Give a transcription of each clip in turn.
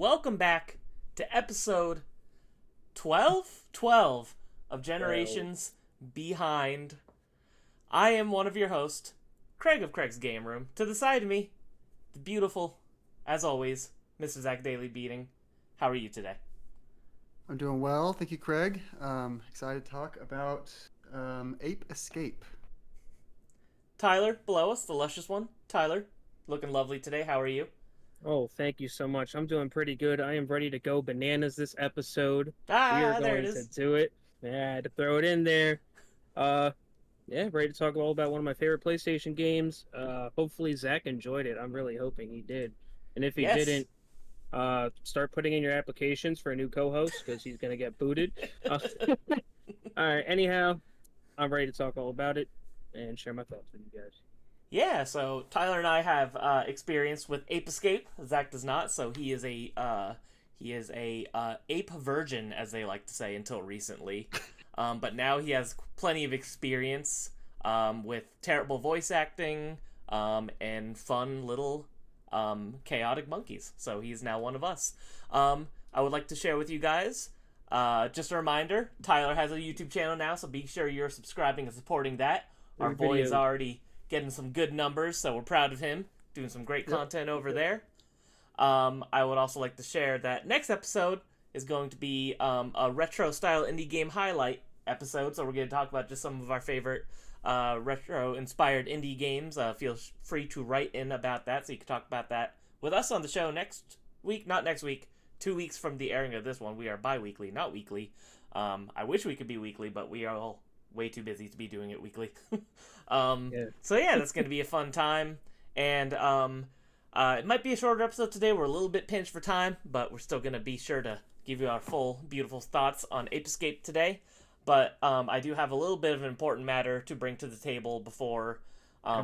welcome back to episode 12 of Generations Behind. I am one of your hosts, Craig of Craig's Game Room. To the side of me, the beautiful, as always, Mr. Zach Daly Beating. How are you today? I'm doing well, thank you, Craig. Excited to talk about Ape Escape. Tyler, below us, the luscious one. Tyler, looking lovely today. How are you? Oh, thank you so much. I'm doing pretty good. I am ready to go bananas this episode. We are There it going to is. do it. Yeah, I had to throw it in there. Yeah, ready to talk all about one of my favorite PlayStation games. Hopefully Zach enjoyed it. I'm really hoping he did. And if he Yes. didn't, start putting in your applications for a new co-host because he's gonna get booted. All right. Anyhow, I'm ready to talk all about it and share my thoughts with you guys. Yeah, so Tyler and I have experience with Ape Escape. Zach does not, so he is a ape virgin, as they like to say, until recently. But now he has plenty of experience with terrible voice acting and fun little chaotic monkeys. So he's now one of us. I would like to share with you guys, just a reminder, Tyler has a YouTube channel now, so be sure you're subscribing and supporting that. Our boy is already getting some good numbers, so we're proud of him, doing some great content over there. I would also like to share that next episode is going to be a retro-style indie game highlight episode, so we're going to talk about just some of our favorite retro-inspired indie games. Feel free to write in about that, so you can talk about that with us on the show next week. Not next week, 2 weeks from the airing of this one. We are bi-weekly, not weekly. I wish we could be weekly, but we are all way too busy to be doing it weekly. So yeah, that's going to be a fun time. And it might be a shorter episode today. We're a little bit pinched for time, but we're still going to be sure to give you our full, beautiful thoughts on Ape Escape today. But I do have a little bit of an important matter to bring to the table before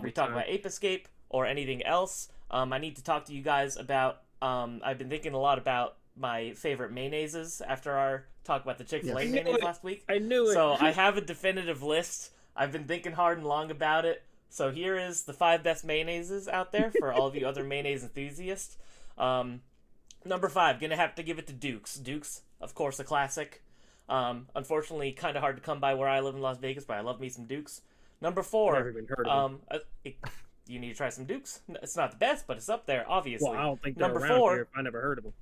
we talk about Ape Escape or anything else. I need to talk to you guys about, I've been thinking a lot about my favorite mayonnaises after our talk about the Chick-fil-A mayonnaise last week. I knew it. So I have a definitive list. I've been thinking hard and long about it. So here is the 5 best mayonnaises out there for all of you other mayonnaise enthusiasts. Number 5, gonna have to give it to Duke's. Duke's, of course, a classic. Unfortunately, kind of hard to come by where I live in Las Vegas, but I love me some Duke's. Number 4, Never even heard of you need to try some Duke's. It's not the best, but it's up there, obviously. Well, I don't think they're Number around 4, here if I never heard of them.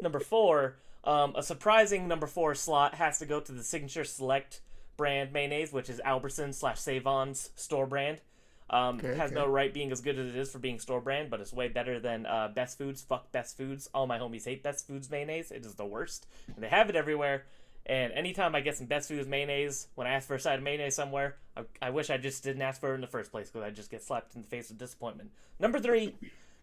Number 4, a surprising number 4 slot has to go to the Signature Select brand mayonnaise, which is Albertsons/Save-On's store brand. Has no right being as good as it is for being store brand, but it's way better than Best Foods. Fuck Best Foods. All my homies hate Best Foods mayonnaise. It is the worst. And they have it everywhere. And anytime I get some Best Foods mayonnaise, when I ask for a side of mayonnaise somewhere, I wish I just didn't ask for it in the first place, because I just get slapped in the face with disappointment. Number 3,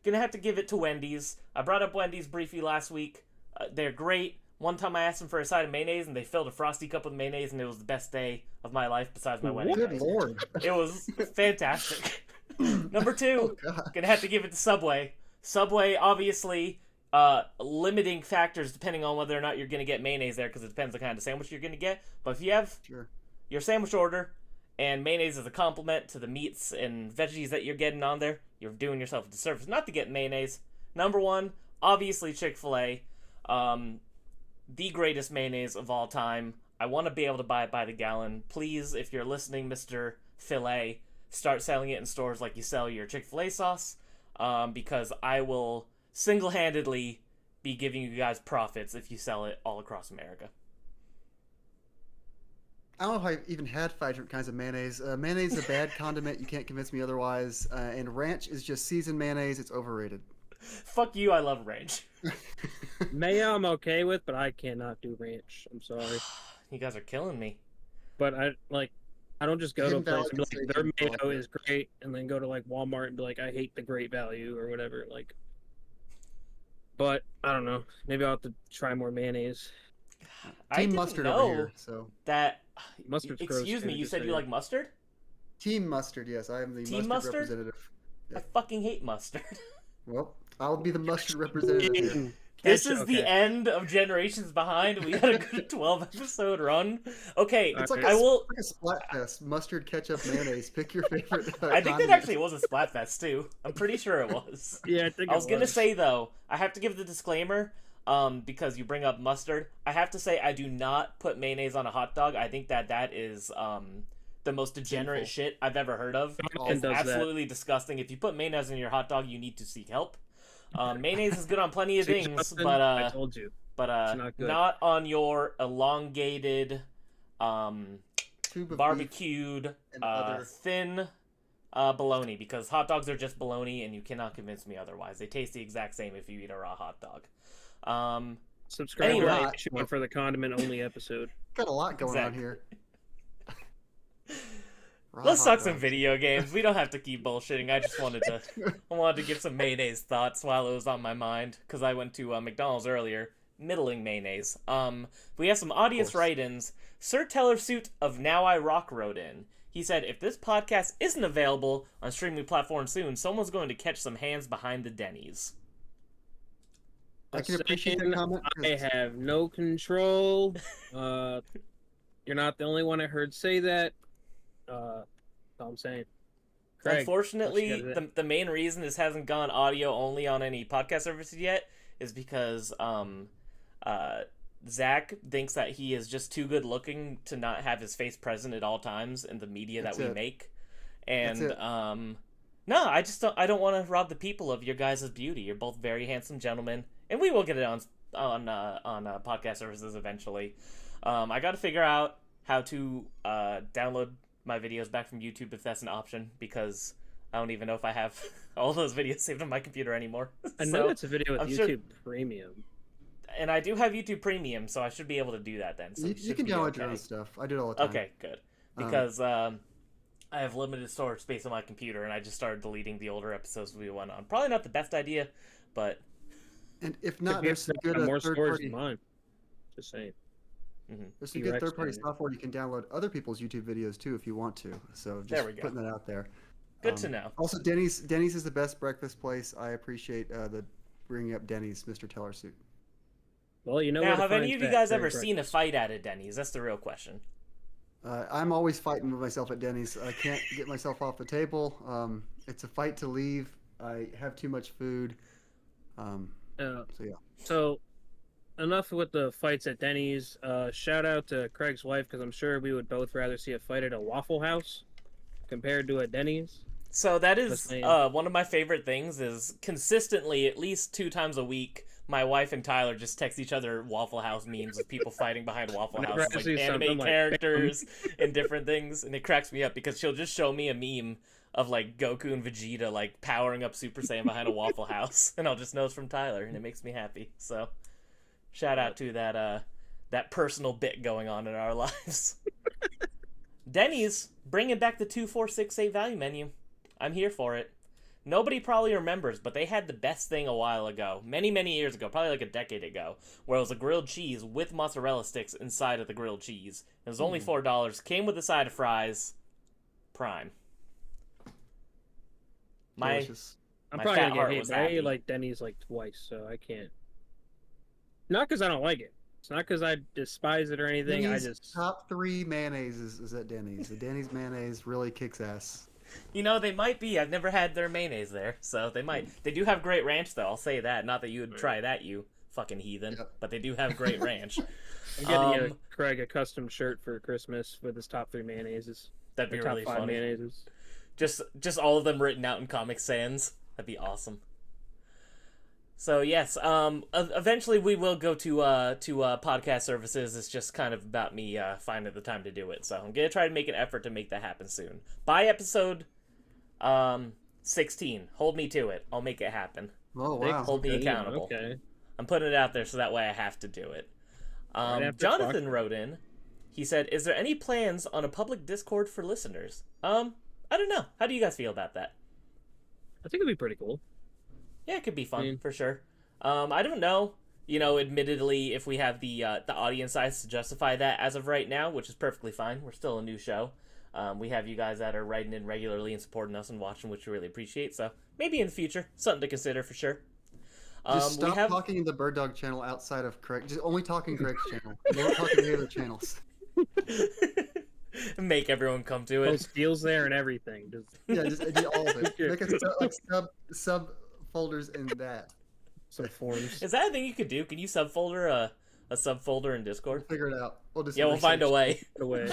gonna have to give it to Wendy's. I brought up Wendy's briefly last week. They're great. One time I asked them for a side of mayonnaise, and they filled a Frosty cup with mayonnaise, and it was the best day of my life besides my wedding. Good lord. It was fantastic. Number 2, gonna have to give it to Subway. Subway, obviously, limiting factors depending on whether or not you're gonna get mayonnaise there, because it depends on the kind of sandwich you're gonna get. But if you have your sandwich order, and mayonnaise is a compliment to the meats and veggies that you're getting on there, you're doing yourself a disservice not to get mayonnaise. Number 1, obviously Chick-fil-A. The greatest mayonnaise of all time. I want to be able to buy it by the gallon. Please, if you're listening, Mr. Filet, start selling it in stores like you sell your Chick-fil-A sauce, because I will single-handedly be giving you guys profits if you sell it all across America. I don't know if I've even had 5 different kinds of mayonnaise. Mayonnaise is a bad condiment. You can't convince me otherwise. And ranch is just seasoned mayonnaise. It's overrated. Fuck you, I love ranch. Mayo I'm okay with, but I cannot do ranch. I'm sorry. You guys are killing me. But I don't just go to a place and be like, their Hidden mayo value. is great, and then go to like Walmart and be like, I hate the Great Value or whatever. Like, but I don't know. Maybe I'll have to try more mayonnaise. I Team didn't mustard know over here. So that. Mustard's gross, Excuse me, too, you just said so you like mustard? Team Mustard, yes, I am the Team mustard Mustard? representative. I fucking hate mustard. Well, I'll be the mustard representative here. This is the Okay. end of Generations Behind. We had a good 12-episode run. Okay, It's like I will. like a Splatfest. Mustard, ketchup, mayonnaise. Pick your favorite. I think that condiment. actually was a Splatfest too. I'm pretty sure it was. Yeah, I think I was gonna say though, I have to give the disclaimer, because you bring up mustard. I have to say I do not put mayonnaise on a hot dog. I think that is the most degenerate shit I've ever heard of. It's does that. absolutely disgusting. If you put mayonnaise in your hot dog, you need to seek help. Mayonnaise is good on plenty of See, things, Justin, but I told you. not, not good. on your elongated, Tube of barbecued, beef and other. thin bologna, because hot dogs are just bologna, and you cannot convince me otherwise. They taste the exact same if you eat a raw hot dog. Subscribe Anyway. to Ape Escape for the condiment only episode. Got a lot going on Exactly. here. Raw Let's hot talk some dogs. video games. We don't have to keep bullshitting. I just wanted to give some mayonnaise thoughts while it was on my mind, because I went to McDonald's earlier. Middling mayonnaise. We have some audience course. write-ins. Sir Teller Suit of Now I Rock wrote in. He said, if this podcast isn't available on streaming platforms soon, someone's going to catch some hands behind the Denny's. I can appreciate that Saying comment. I 'cause have no control. You're not the only one I heard say that. That's all I'm saying. Craig, Unfortunately, what you gotta the main reason this hasn't gone audio only on any podcast services yet is because Zach thinks that he is just too good looking to not have his face present at all times in the media That's that we it. make. That's And it. no, I don't want to rob the people of your guys' beauty. You're both very handsome gentlemen, and we will get it on podcast services eventually. I got to figure out how to download my videos back from YouTube if that's an option, because I don't even know if I have all those videos saved on my computer anymore. I know So, it's a video with I'm YouTube sure- Premium. and I do have YouTube Premium, so I should be able to do that then. So you, it you should can be download okay. your own stuff. I do it all the time. Okay, good. Because I have limited storage space on my computer, and I just started deleting the older episodes we went on. Probably not the best idea, but And if not, Could there's some have good more third storage party. than mine. Just saying. There's some good T-Rex third party down there. software you can download other people's YouTube videos too if you want to. So just There we go. putting that out there. good to know. Also, Denny's is the best breakfast place. I appreciate the bringing up Denny's, Mr. Teller Suit. Well, you know Now, where to have any find of you that guys during ever seen a breakfast. fight at a Denny's? That's the real question. I'm always fighting with myself at Denny's. I can't get myself off the table. It's a fight to leave. I have too much food. So yeah. So, enough with the fights at Denny's. Shout out to Craig's wife, because I'm sure we would both rather see a fight at a Waffle House compared to a Denny's. So that is That's me. one of my favorite things is consistently, at least 2 times a week, my wife and Tyler just text each other Waffle House memes of people fighting behind Waffle Whenever Houses, I like see anime something, I'm like, characters and different things, and it cracks me up because she'll just show me a meme of like Goku and Vegeta like powering up Super Saiyan behind a Waffle House, and I'll just know it's from Tyler, and it makes me happy. So, shout out to that personal bit going on in our lives. Denny's bringing back the 2-4-6-8 value menu. I'm here for it. Nobody probably remembers, but they had the best thing a while ago, many years ago, probably like a decade ago, where it was a grilled cheese with mozzarella sticks inside of the grilled cheese. It was only $4, came with a side of fries. Prime. My Delicious. I'm My probably fat gonna heart get hate, was but I happy. ate like Denny's like twice, so I can't. Not because I don't like it. It's not because I despise it or anything. Denny's I just top 3 mayonnaise is at Denny's. The Denny's mayonnaise really kicks ass. You know, they might be. I've never had their mayonnaise there, so they might. They do have great ranch, though. I'll say that. Not that you would try that, you fucking heathen. Yep. But they do have great ranch. I'm getting Um, Craig a custom shirt for Christmas with his top 3 mayonnaises. That'd Or be top really 5 funny. mayonnaises. Just all of them written out in Comic Sans. That'd be awesome. So yes, eventually we will go to podcast services. It's just kind of about me finding the time to do it. So I'm gonna try to make an effort to make that happen soon. By episode 16, hold me to it. I'll make it happen. Oh wow. Hold me accountable. Okay. I'm putting it out there so that way I have to do it. Right after Jonathan Clock. wrote in. He said, "Is there any plans on a public Discord for listeners?" I don't know. How do you guys feel about that? I think it'd be pretty cool. Yeah, it could be fun Mm. for sure. I don't know. You know, admittedly, if we have the audience size to justify that as of right now, which is perfectly fine. We're still a new show. We have you guys that are writing in regularly and supporting us and watching, which we really appreciate. So maybe in the future, something to consider for sure. Just We stop have talking in the Bird Dog channel outside of Craig. Just only talking Craig's channel. Don't talk in the other channels. make everyone come to it. Post deals there and everything. Yeah, just do all of it. Yeah. Make a sub folders in that. Some forms. Is that a thing you could do? Can you subfolder a subfolder in We'll Discord? figure it out. We'll just Yeah, we'll find a way. Put away.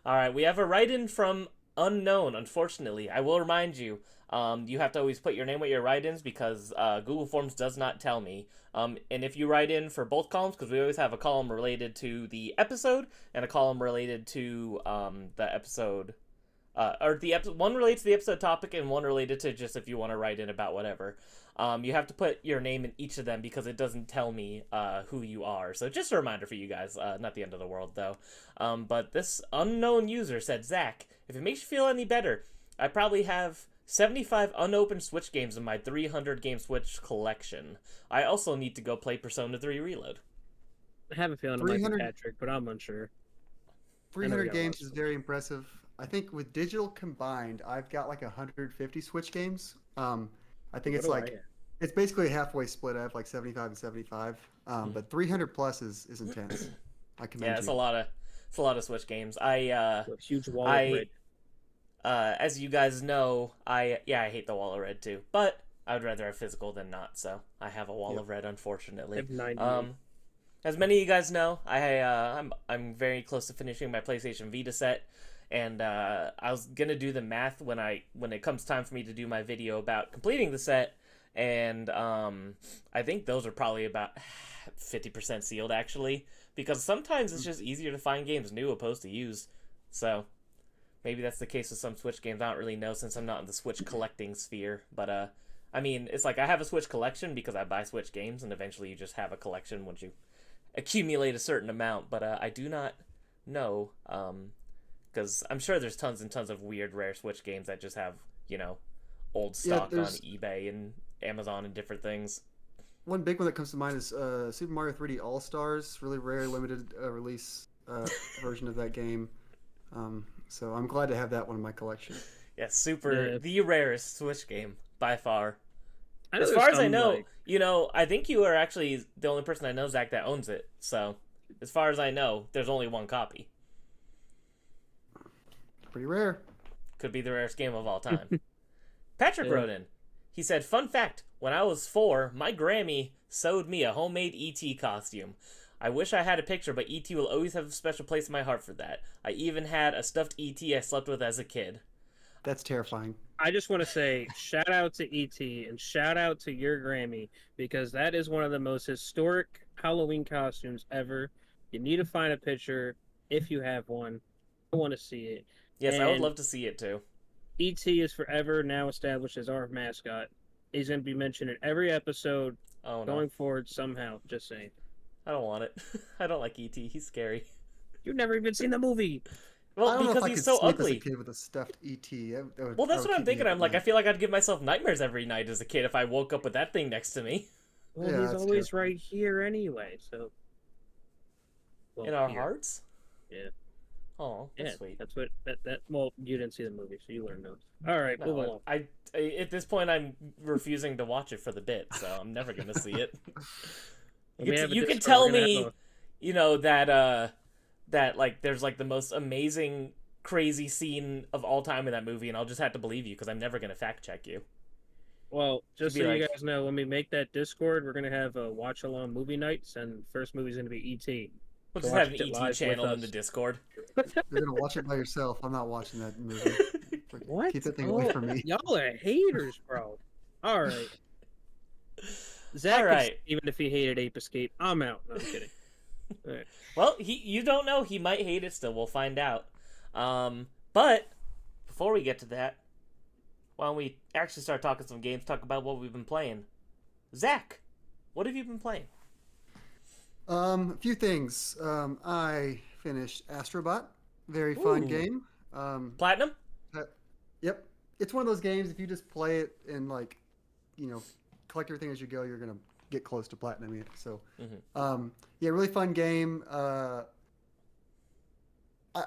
All right, we have a write-in from Unknown. Unfortunately, I will remind you, you have to always put your name with your write-ins because Google Forms does not tell me. And if you write in for both columns, because we always have a column related to the episode and a column related to the episode, one relates to the episode topic and one related to just if you want to write in about whatever. You have to put your name in each of them because it doesn't tell me who you are. So just a reminder for you guys. Not the end of the world, though. But this unknown user said, Zach, if it makes you feel any better, I probably have 75 unopened Switch games in my 300-game Switch collection. I also need to go play Persona 3 Reload. I have a feeling it might be 300 Patrick, but I'm unsure. 300 got games lots is of very impressive. I think with digital combined, I've got like 150 Switch games. I think it's What do I like have? it's basically a halfway split. I have like 75 and 75. But 300 plus is intense. I commend Yeah, it's you. a lot of Switch games. A huge wall I- of red. As you guys know, I hate the wall of red too, but I would rather have physical than not. So I have a wall Yep. of red, unfortunately. I have 90. As many of you guys know, I'm very close to finishing my PlayStation Vita set, and I was gonna do the math when it comes time for me to do my video about completing the set, and I think those are probably about 50% sealed actually, because sometimes it's just easier to find games new opposed to used. So maybe that's the case with some Switch games. I don't really know since I'm not in the Switch collecting sphere, but I mean, it's like I have a Switch collection because I buy Switch games, and eventually you just have a collection once you accumulate a certain amount. But I do not know, because I'm sure there's tons and tons of weird, rare Switch games that just have, old stock on eBay and Amazon and different things. One big one that comes to mind is Super Mario 3D All Stars. Really rare, limited release version of that game. So I'm glad to have that one in my collection. Yeah, Yeah. the rarest Switch game by far. I know As there's far as I some, know, like- I think you are actually the only person I know, Zach, that owns it. So, as far as I know, there's only one copy. Pretty rare. Could be the rarest game of all time. Patrick Yeah. wrote in. He said, fun fact, when I was 4, my Grammy sewed me a homemade E.T. costume. I wish I had a picture, but E.T. will always have a special place in my heart for that. I even had a stuffed E.T. I slept with as a kid. That's terrifying. I just want to say shout out to ET and shout out to your Grammy because that is one of the most historic Halloween costumes ever. You need to find a picture if you have one. I want to see it. Yes, I would And love to see it too. ET is forever now established as our mascot. He's going to be mentioned in every episode Oh, no. going forward somehow. Just saying. I don't want it. I don't like E.T. He's scary. You've never even seen the movie. I Well, don't know if because I he's could so sleep as ugly. a kid with a stuffed ET. Well, that's what I'm thinking. I'm like, I feel like I'd give myself nightmares every night as a kid if I woke up with that thing next to me. Well, Yeah, he's that's always terrifying. right here anyway, so. Well, In our here. hearts? Yeah. Oh, that's Yeah, sweet. that's what that. Well, you didn't see the movie, so you learned those. All right, move No, along. I at this point I'm refusing to watch it for the bit, so I'm never gonna see it. When we have a You can Discord, tell we're gonna me, have that like there's like the most amazing crazy scene of all time in that movie, and I'll just have to believe you because I'm never gonna fact check you. Well, just be so you like- guys know, when we make that Discord, we're gonna have a watch along movie nights, and first movie's gonna be E.T. We'll So just have an watch it ET live with channel in us. the Discord. You're gonna watch it by yourself. I'm not watching that movie. Like, What? Keep that thing away Oh, from me. Y'all are haters, bro. All right. Zach, All right. even if he hated Ape Escape, I'm out. No, I'm kidding. All right. Well, you don't know. He might hate it still. We'll find out. But before we get to that, why don't we actually start talking some games, talk about what we've been playing. Zach, what have you been playing? A few things. I finished Astrobot. Very fun Ooh. game. Platinum? Yep. It's one of those games, if you just play it and, like, collect everything as you go, you're going to get close to platinum it. So, Mhm. yeah, really fun game.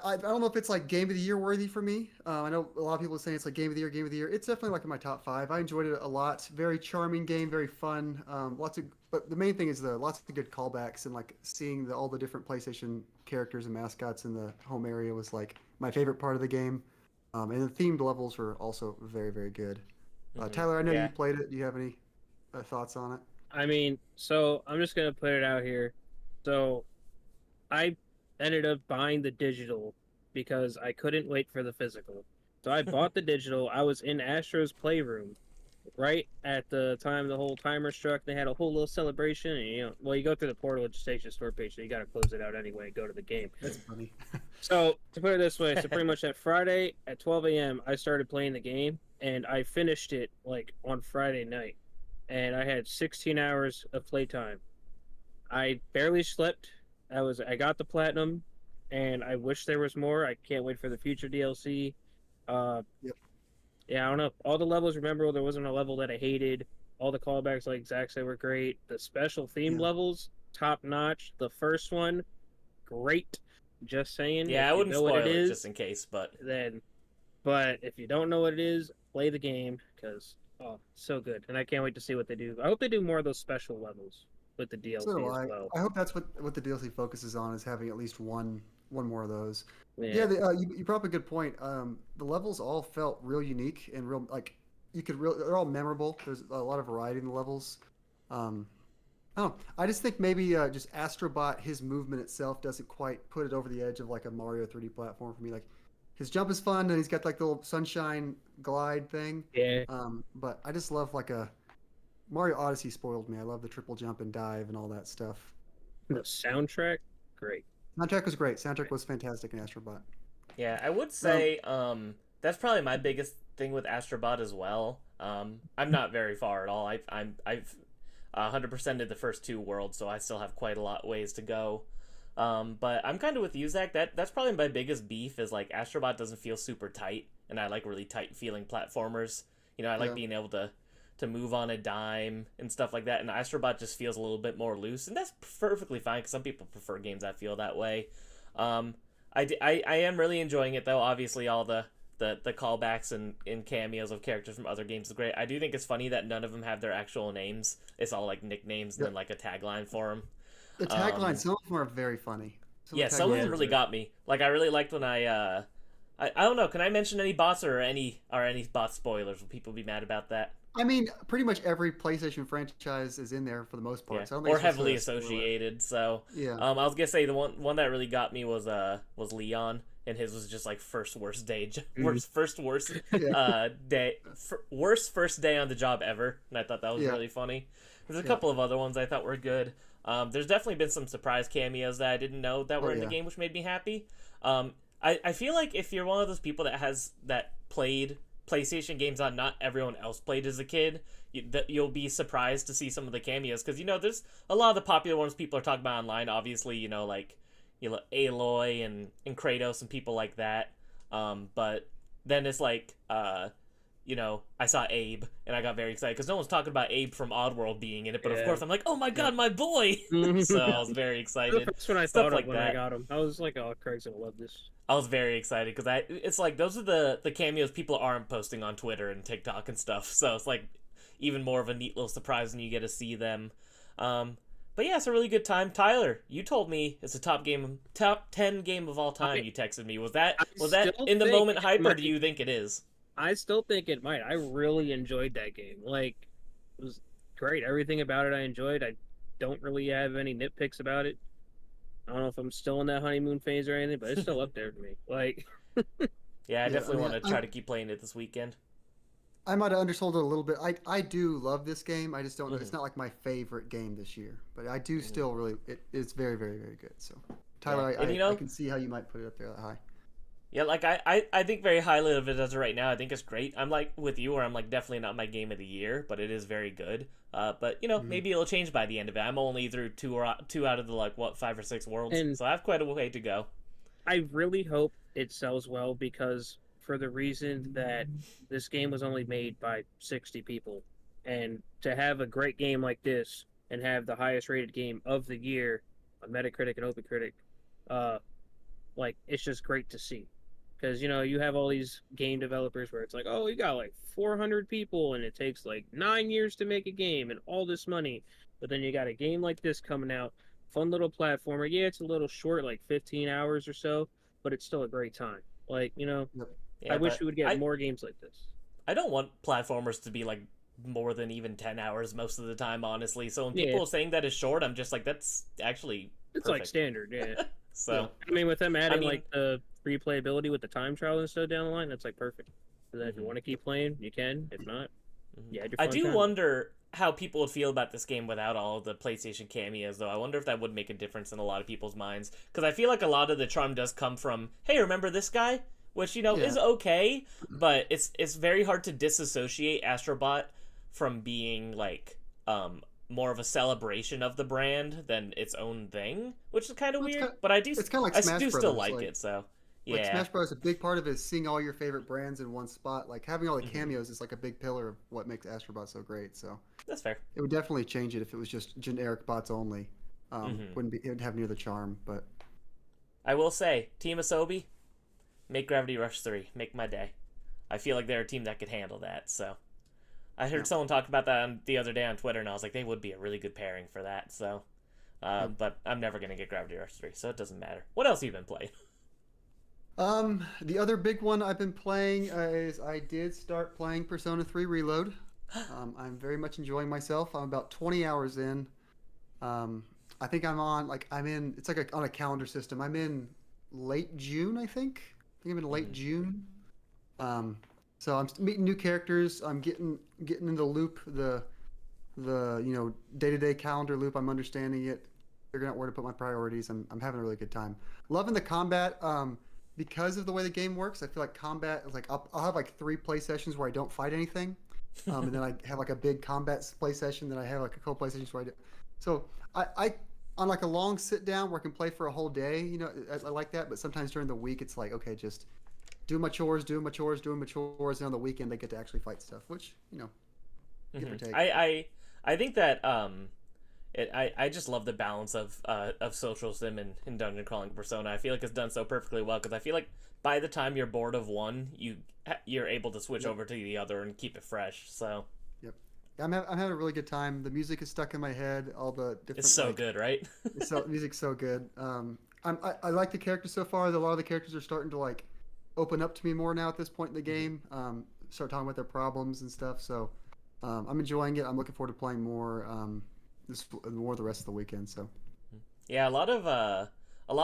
I don't know if it's like game of the year worthy for me. I know a lot of people are saying it's like game of the year, game of the year. It's definitely like in my top five. I enjoyed it a lot. Very charming game, very fun. But the main thing is the lots of good callbacks and like seeing all the different PlayStation characters and mascots in the home area was like my favorite part of the game. And the themed levels were also very, very good. Tyler, I know you Yeah. played it. Do you have any thoughts on it? I mean, so I'm just gonna put it out here. So I ended up buying the digital because I couldn't wait for the physical. So I bought the digital. I was in Astro's playroom right at the time the whole timer struck. They had a whole little celebration, and well, you go through the portal, it just takes your store page, so you got to close it out anyway and go to the game. That's funny. So to put it this way, so pretty much that Friday at 12 a.m. I started playing the game, and I finished it like on Friday night, and I had 16 hours of playtime. I barely slept. I got the platinum, and I wish there was more. I can't wait for the future DLC. Uh, Yep. yeah, I don't know. All the levels, remember, there wasn't a level that I hated. All the callbacks, like Zach said, were great. The special themed Yeah. levels, top notch. The first one, great. Just saying. Yeah, If I you wouldn't know what spoil it it is, just in case, but then. But if you don't know what it is, play the game because so good, and I can't wait to see what they do. I hope they do more of those special levels with the So do DLC as I. well. I hope that's what the DLC focuses on is having at least one more of those. Yeah. Yeah, you brought up a good point. The levels all felt real unique and real like they're all memorable. There's a lot of variety in the levels. Um, I don't know. I just think maybe just Astrobot, his movement itself doesn't quite put it over the edge of like a Mario 3D platform for me. Like his jump is fun and he's got like the little sunshine glide thing. Yeah. But I just love like a Mario Odyssey spoiled me. I love the triple jump and dive and all that stuff. The soundtrack, great. Soundtrack was great. Soundtrack was fantastic in Astrobot. yeah, I would Um, say that's probably my biggest thing with Astrobot as well. I'm not very far at all. I've 100%ed the first two worlds, so I still have quite a lot ways to go. But I'm kind of with you, Zach. That's probably my biggest beef is like Astrobot doesn't feel super tight, and I like really tight feeling platformers. I like yeah. being able to move on a dime and stuff like that. And Astrobot just feels a little bit more loose, and that's perfectly fine because some people prefer games that feel that way. I am really enjoying it though. Obviously, all the callbacks and cameos of characters from other games is great. I do think it's funny that none of them have their actual names. It's all like nicknames and Yeah. then like a tagline for them. The tagline, some of them are very funny. Yeah, the some of taglines them are really great. got me. Like I really liked when I don't know. Can I mention any bots or any bot spoilers? Will people be mad about that? I mean, pretty much every PlayStation franchise is in there for the most Yeah, part. So I don't think or it's supposed heavily to spoil it. associated. So, Yeah. I was gonna say the one that really got me was Leon, and his was just like first worst day, worst Yeah. day, worst first day on the job ever, and I thought that was Yeah. really funny. There's a Yeah. couple of other ones I thought were good. There's definitely been some surprise cameos that I didn't know that were Oh in the yeah. game, which made me happy. I feel like if you're one of those people that played PlayStation games on not everyone else played as a kid, you'll be surprised to see some of the cameos because there's a lot of the popular ones people are talking about online. Obviously, like Aloy and Kratos and people like that. But then it's like I saw Abe and I got very excited because no one's talking about Abe from Oddworld being in it. But of Yeah. course, I'm like, oh my god, my boy! So I was very excited. That's what I Stuff thought like of when that. I got him. I was like, "Oh, Craig's gonna love this." I was very excited because it's like those are the cameos people aren't posting on Twitter and TikTok and stuff. So it's like even more of a neat little surprise when you get to see them. But yeah, it's a really good time. Tyler, you told me it's a top 10 game of all time. You texted me. Was that still in the think moment it hype, or might- do you think it is? I still think it might. I really enjoyed that game. Like, it was great. Everything about it I enjoyed. I don't really have any nitpicks about it. I don't know if I'm still in that honeymoon phase or anything, but it's still up there for me. Like, Yeah, I Yeah, definitely I mean, want to try to keep playing it this weekend. I might have undersold it a little bit. I do love this game. I just don't know. Mhm. It's not like my favorite game this year, but I do Mhm. still really. It's very, very, very good. So, Yeah. Tyler, And I can see how you might put it up there that high. Yeah, like I think very highly of it as of right now. I think it's great. I'm like with you, where I'm like definitely not my game of the year, but it is very good. But Mhm. maybe it'll change by the end of it. I'm only through two out of the like what 5 or 6 worlds, And- so I have quite a way to go. I really hope it sells well because for the reason that this game was only made by 60 people. And to have a great game like this and have the highest rated game of the year on Metacritic and OpenCritic, like it's just great to see. Because you have all these game developers where it's like, oh, you got like 400 people and it takes like 9 years to make a game and all this money, but then you got a game like this coming out, fun little platformer. Yeah, it's a little short, like 15 hours or so, but it's still a great time. Like Yep. I Yeah, wish but we would get more games like this. I don't want platformers to be like more than even 10 hours most of the time, honestly. So when Yeah, people are saying that is short, I'm just like, that's actually it's like perfect. standard. Yeah, Yeah. So I mean, with them adding mean- like the replayability with the time trial and stuff down the line, that's like perfect. So that if you Mhm. want to keep playing, you can. If not, you had your I fun do time. wonder how people would feel about this game without all of the PlayStation cameos, though. I wonder if that would make a difference in a lot of people's minds. Because I feel like a lot of the charm does come from, hey, remember this guy? Which, Yeah. is okay, but it's very hard to disassociate Astrobot from being, like, more of a celebration of the brand than its own thing, which is kind of Well, it's weird. kinda- But I do, It's kind of like I Smash do Brothers. still like it, so Like yeah. Smash Bros. A big part of it is seeing all your favorite brands in one spot. Like having all the Mhm. cameos is like a big pillar of what makes Astrobot so great. So That's fair. it would definitely change it if it was just generic bots only. Mhm. Wouldn't be it would have near the charm, but I will say, Team Asobi, make Gravity Rush 3. Make my day. I feel like they're a team that could handle that, so. I heard Yeah. someone talk about that the other day on Twitter, and I was like, they would be a really good pairing for that, so. But I'm never going to get Gravity Rush 3, so it doesn't matter. What else have you been playing? the other big one I've been playing is I did start playing Persona 3 Reload. I'm very much enjoying myself. I'm about 20 hours in. I think I'm in, it's like on a calendar system. I'm in late June, I think. I think I'm in late June. So I'm meeting new characters. I'm getting in the loop, the day-to-day calendar loop. I'm understanding it, figuring out where to put my priorities. I'm having a really good time. Loving the combat. Because of the way the game works, I feel like combat is like I'll have like 3 play sessions where I don't fight anything, and then I have like a big combat play session. Then I have like a couple play sessions where I do. So I on like a long sit down where I can play for a whole day. I like that. But sometimes during the week, it's like okay, just doing my chores, and on the weekend I get to actually fight stuff, which give or take. I think that I just love the balance of social sim and dungeon crawling Persona. I feel like it's done so perfectly well because I feel like by the time you're bored of one, you're able to switch over to the other and keep it fresh. So Yep. I'm having a really good time. The music is stuck in my head. All the different. it's so good, right? Music's so good. I like the characters so far. A lot of the characters are starting to like open up to me more now at this point in the game. Start talking about their problems and stuff. So I'm enjoying it. I'm looking forward to playing more. More the rest of the weekend. So Yeah, a lot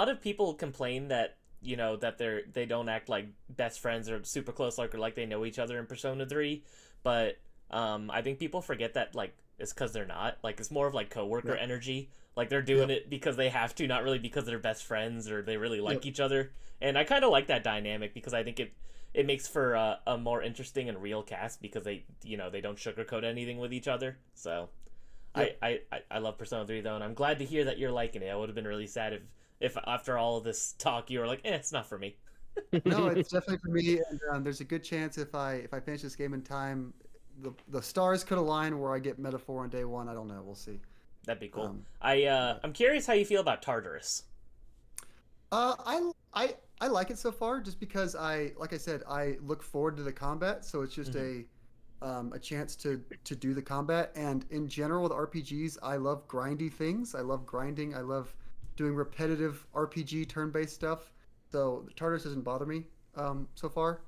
of people complain that that they don't act like best friends or super close like they know each other in Persona 3, but I think people forget that like it's because they're not. Like it's more of like coworker energy. Like they're doing it because they have to, not really because they're best friends or they really like each other. And I kind of like that dynamic because I think it makes for a more interesting and real cast because they they don't sugarcoat anything with each other. So I love Persona 3 though, and I'm glad to hear that you're liking it. I would have been really sad if after all of this talk you were like, it's not for me. no, it's definitely for me. And there's a good chance if I finish this game in time, the stars could align where I get Metaphor on day one. I don't know. We'll see. That'd be cool. I'm curious how you feel about Tartarus. I like it so far, just because like I said, I look forward to the combat. So it's just a chance to do the combat. And in general, with RPGs, I love grindy things. I love grinding. I love doing repetitive RPG turn-based stuff. So Tartarus doesn't bother me so far.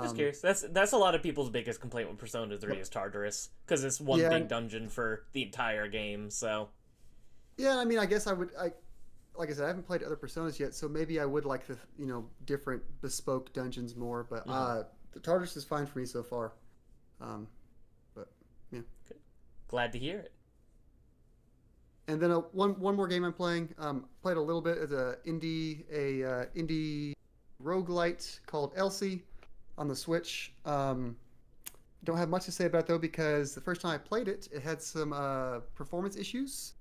Just curious. That's a lot of people's biggest complaint with Persona 3 is Tartarus because it's one big dungeon for the entire game. So yeah, I mean, I guess like I said, I haven't played other Personas yet, so maybe I would like the different bespoke dungeons more. But the Tartarus is fine for me so far. But yeah, good. Glad to hear it. And then one more game I'm playing. Played a little bit as a indie roguelite called Elsie on the Switch. Don't have much to say about it though, because the first time I played it, it had some performance issues,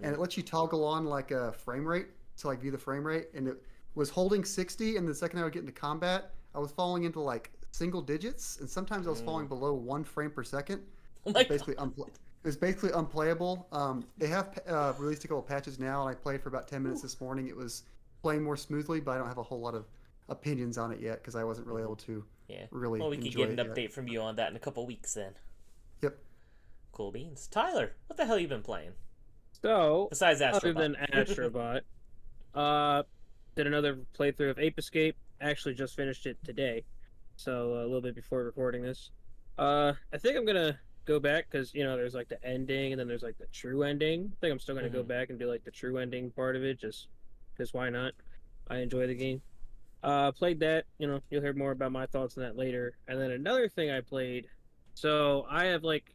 and it lets you toggle on like a frame rate to like view the frame rate, and it was holding 60, and the second I would get into combat, I was falling into like single digits, and sometimes I was falling below 1 frame per second. Oh my It was basically unplayable. They have released a couple patches now, and I played for about 10 minutes this morning. It was playing more smoothly, but I don't have a whole lot of opinions on it yet because I wasn't really Hmm. able to Yeah. really Well, we could enjoy get an it yet. update from you on that in a couple weeks then. Yep. Cool beans. Tyler, what the hell you been playing So, besides other Astrobot? than Astrobot, uh, did another playthrough of Ape Escape. Actually, just finished it today, so a little bit before recording this. I think I'm gonna go back because there's like the ending and then there's like the true ending. I think I'm still gonna go Hmm. back and do like the true ending part of it, just because why not? I enjoy the game. Played that. You'll hear more about my thoughts on that later. And then another thing I played. So I have like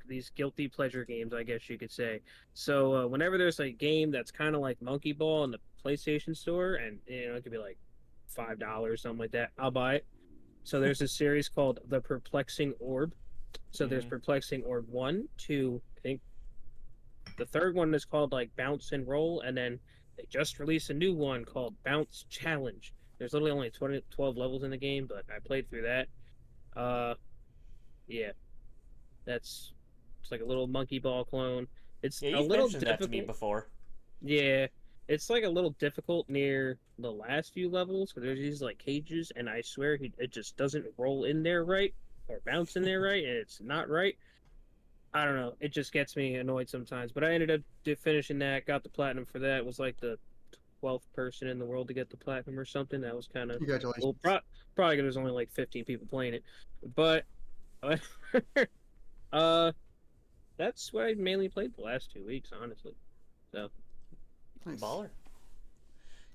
these guilty pleasure games, I guess you could say. So whenever there's a game that's kind of like Monkey Ball in the PlayStation Store, and it could be like $5, something like that, I'll buy it. So there's this series called The Perplexing Orb. So there's Hmm. Perplexing Orb 1, 2, I think the third one is called like Bounce and Roll, and then they just released a new one called Bounce Challenge. There's literally only 12 levels in the game, but I played through that. Uh, yeah, that's it's like a little monkey ball clone. It's Yeah, a you've little mentioned that to me difficult. before. Yeah, it's like a little difficult near the last few levels because there's these like cages, and I swear it just doesn't roll in there right or bounce in there right, and it's not right. I don't know. It just gets me annoyed sometimes. But I ended up finishing that. Got the platinum for that. Was like the 12th person in the world to get the platinum or something. That was kind of well, Congratulations. probably 'cause there's only like 15 people playing it. But uh, that's what I mainly played the last 2 weeks, honestly. So Nice. Baller.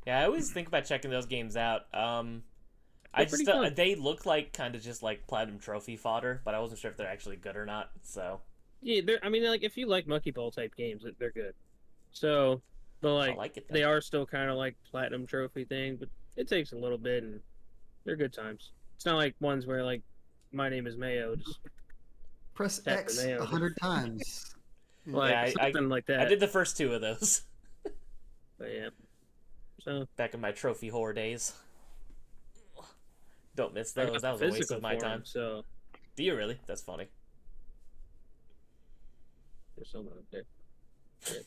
Yeah, I always think about checking those games out. I they're just pretty fun. they look like kind of just like platinum trophy fodder, but I wasn't sure if they're actually good or not. So Yeah, they're. I mean, like if you like monkey ball type games, they're good. So, but I like like it then. they are still kind of like platinum trophy thing, but it takes a little bit, and they're good times. It's not like ones where like my name is Mayo, just Press tap the X Mayo, 100 times. Yeah. Yeah, like something like I that. did the first two of those But yeah, so back in my trophy horror days. Don't miss I those. got That the was a waste of physical my for time. him. So Do you really? That's funny. there's someone up there. Yeah.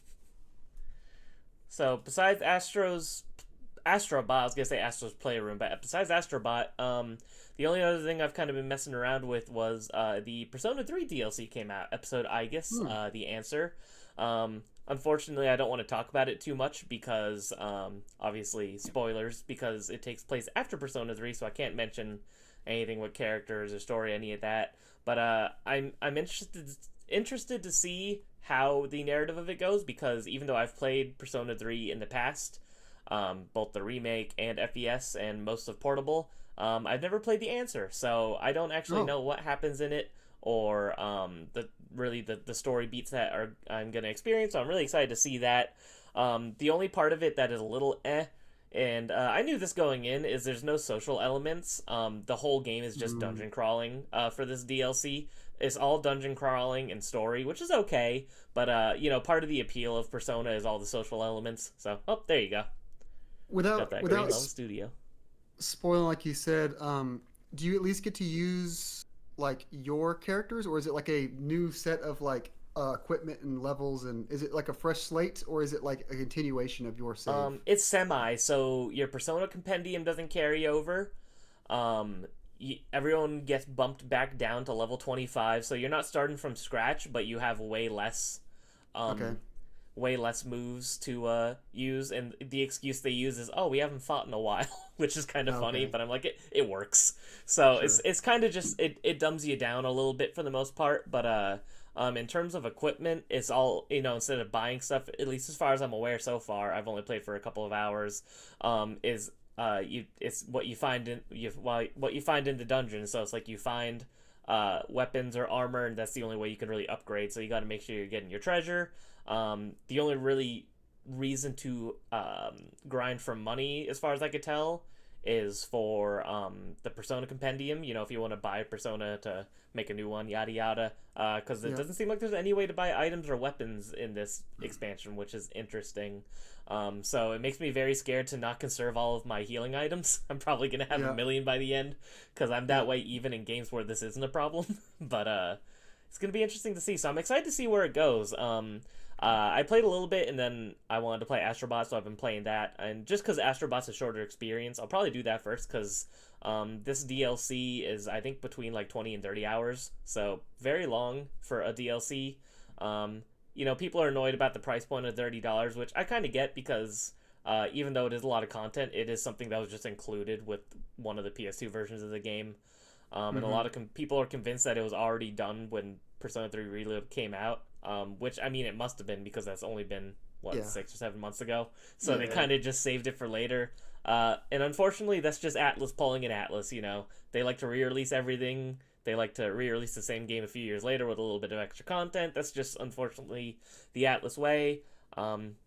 So besides Astrobot, I was gonna say Astro's Playroom, but besides Astrobot, the only other thing I've kind of been messing around with was the Persona 3 DLC came out, episode Aegis, Hmm. The Answer. Unfortunately, I don't want to talk about it too much because, obviously, spoilers, because it takes place after Persona 3, so I can't mention anything with characters or story, any of that. But I'm interested to see how the narrative of it goes because even though I've played Persona 3 in the past, both the remake and FES and most of Portable, I've never played The Answer, so I don't actually Oh, know what happens in it or the story beats that are I'm gonna experience. So I'm really excited to see that. The only part of it that is a little and I knew this going in, is there's no social elements. The whole game is just mm. dungeon crawling for this DLC. It's all dungeon crawling and story, which is okay, but part of the appeal of Persona is all the social elements. So, oh, there you go. Got Without that without Green Home Studio. spoiling, like you said, do you at least get to use like your characters, or is it like a new set of like equipment and levels, and is it like a fresh slate, or is it like a continuation of your save? It's semi, so your Persona compendium doesn't carry over. Everyone gets bumped back down to level 25, so you're not starting from scratch, but you have Okay. um, way less moves to use, and the excuse they use is, "Oh, we haven't fought in a while," which is kind of funny. Okay. But I'm like, it works. So Sure. it's kind of just it dumbs you down a little bit for the most part. But in terms of equipment, it's all instead of buying stuff, at least as far as I'm aware so far, I've only played for a couple of hours. Is it's what you find what you find in the dungeon. So it's like you find weapons or armor, and that's the only way you can really upgrade. So you got to make sure you're getting your treasure. The only really reason to grind for money, as far as I could tell, is for the Persona Compendium. If you want to buy a Persona to make a new one, yada yada. Because it Yeah. doesn't seem like there's any way to buy items or weapons in this expansion, which is interesting. So it makes me very scared to not conserve all of my healing items. I'm probably gonna have a Yeah. million by the end, because I'm Yeah. that way even in games where this isn't a problem. But it's gonna be interesting to see. So I'm excited to see where it goes. I played a little bit, and then I wanted to play Astrobot, so I've been playing that. And just because Astrobot's a shorter experience, I'll probably do that first because this DLC is, I think, between like 20 and 30 hours, so very long for a DLC. People are annoyed about the price point of $30, which I kind of get because even though it is a lot of content, it is something that was just included with one of the PS2 versions of the game. And a lot of people are convinced that it was already done when Persona 3 Reload came out, which, I mean, it must have been because that's only been, Yeah. 6 or 7 months ago. So they Yeah. kind of just saved it for later. And unfortunately, that's just Atlas pulling an Atlas, They like to re-release everything. They like to re-release the same game a few years later with a little bit of extra content. That's just, unfortunately, the Atlas way.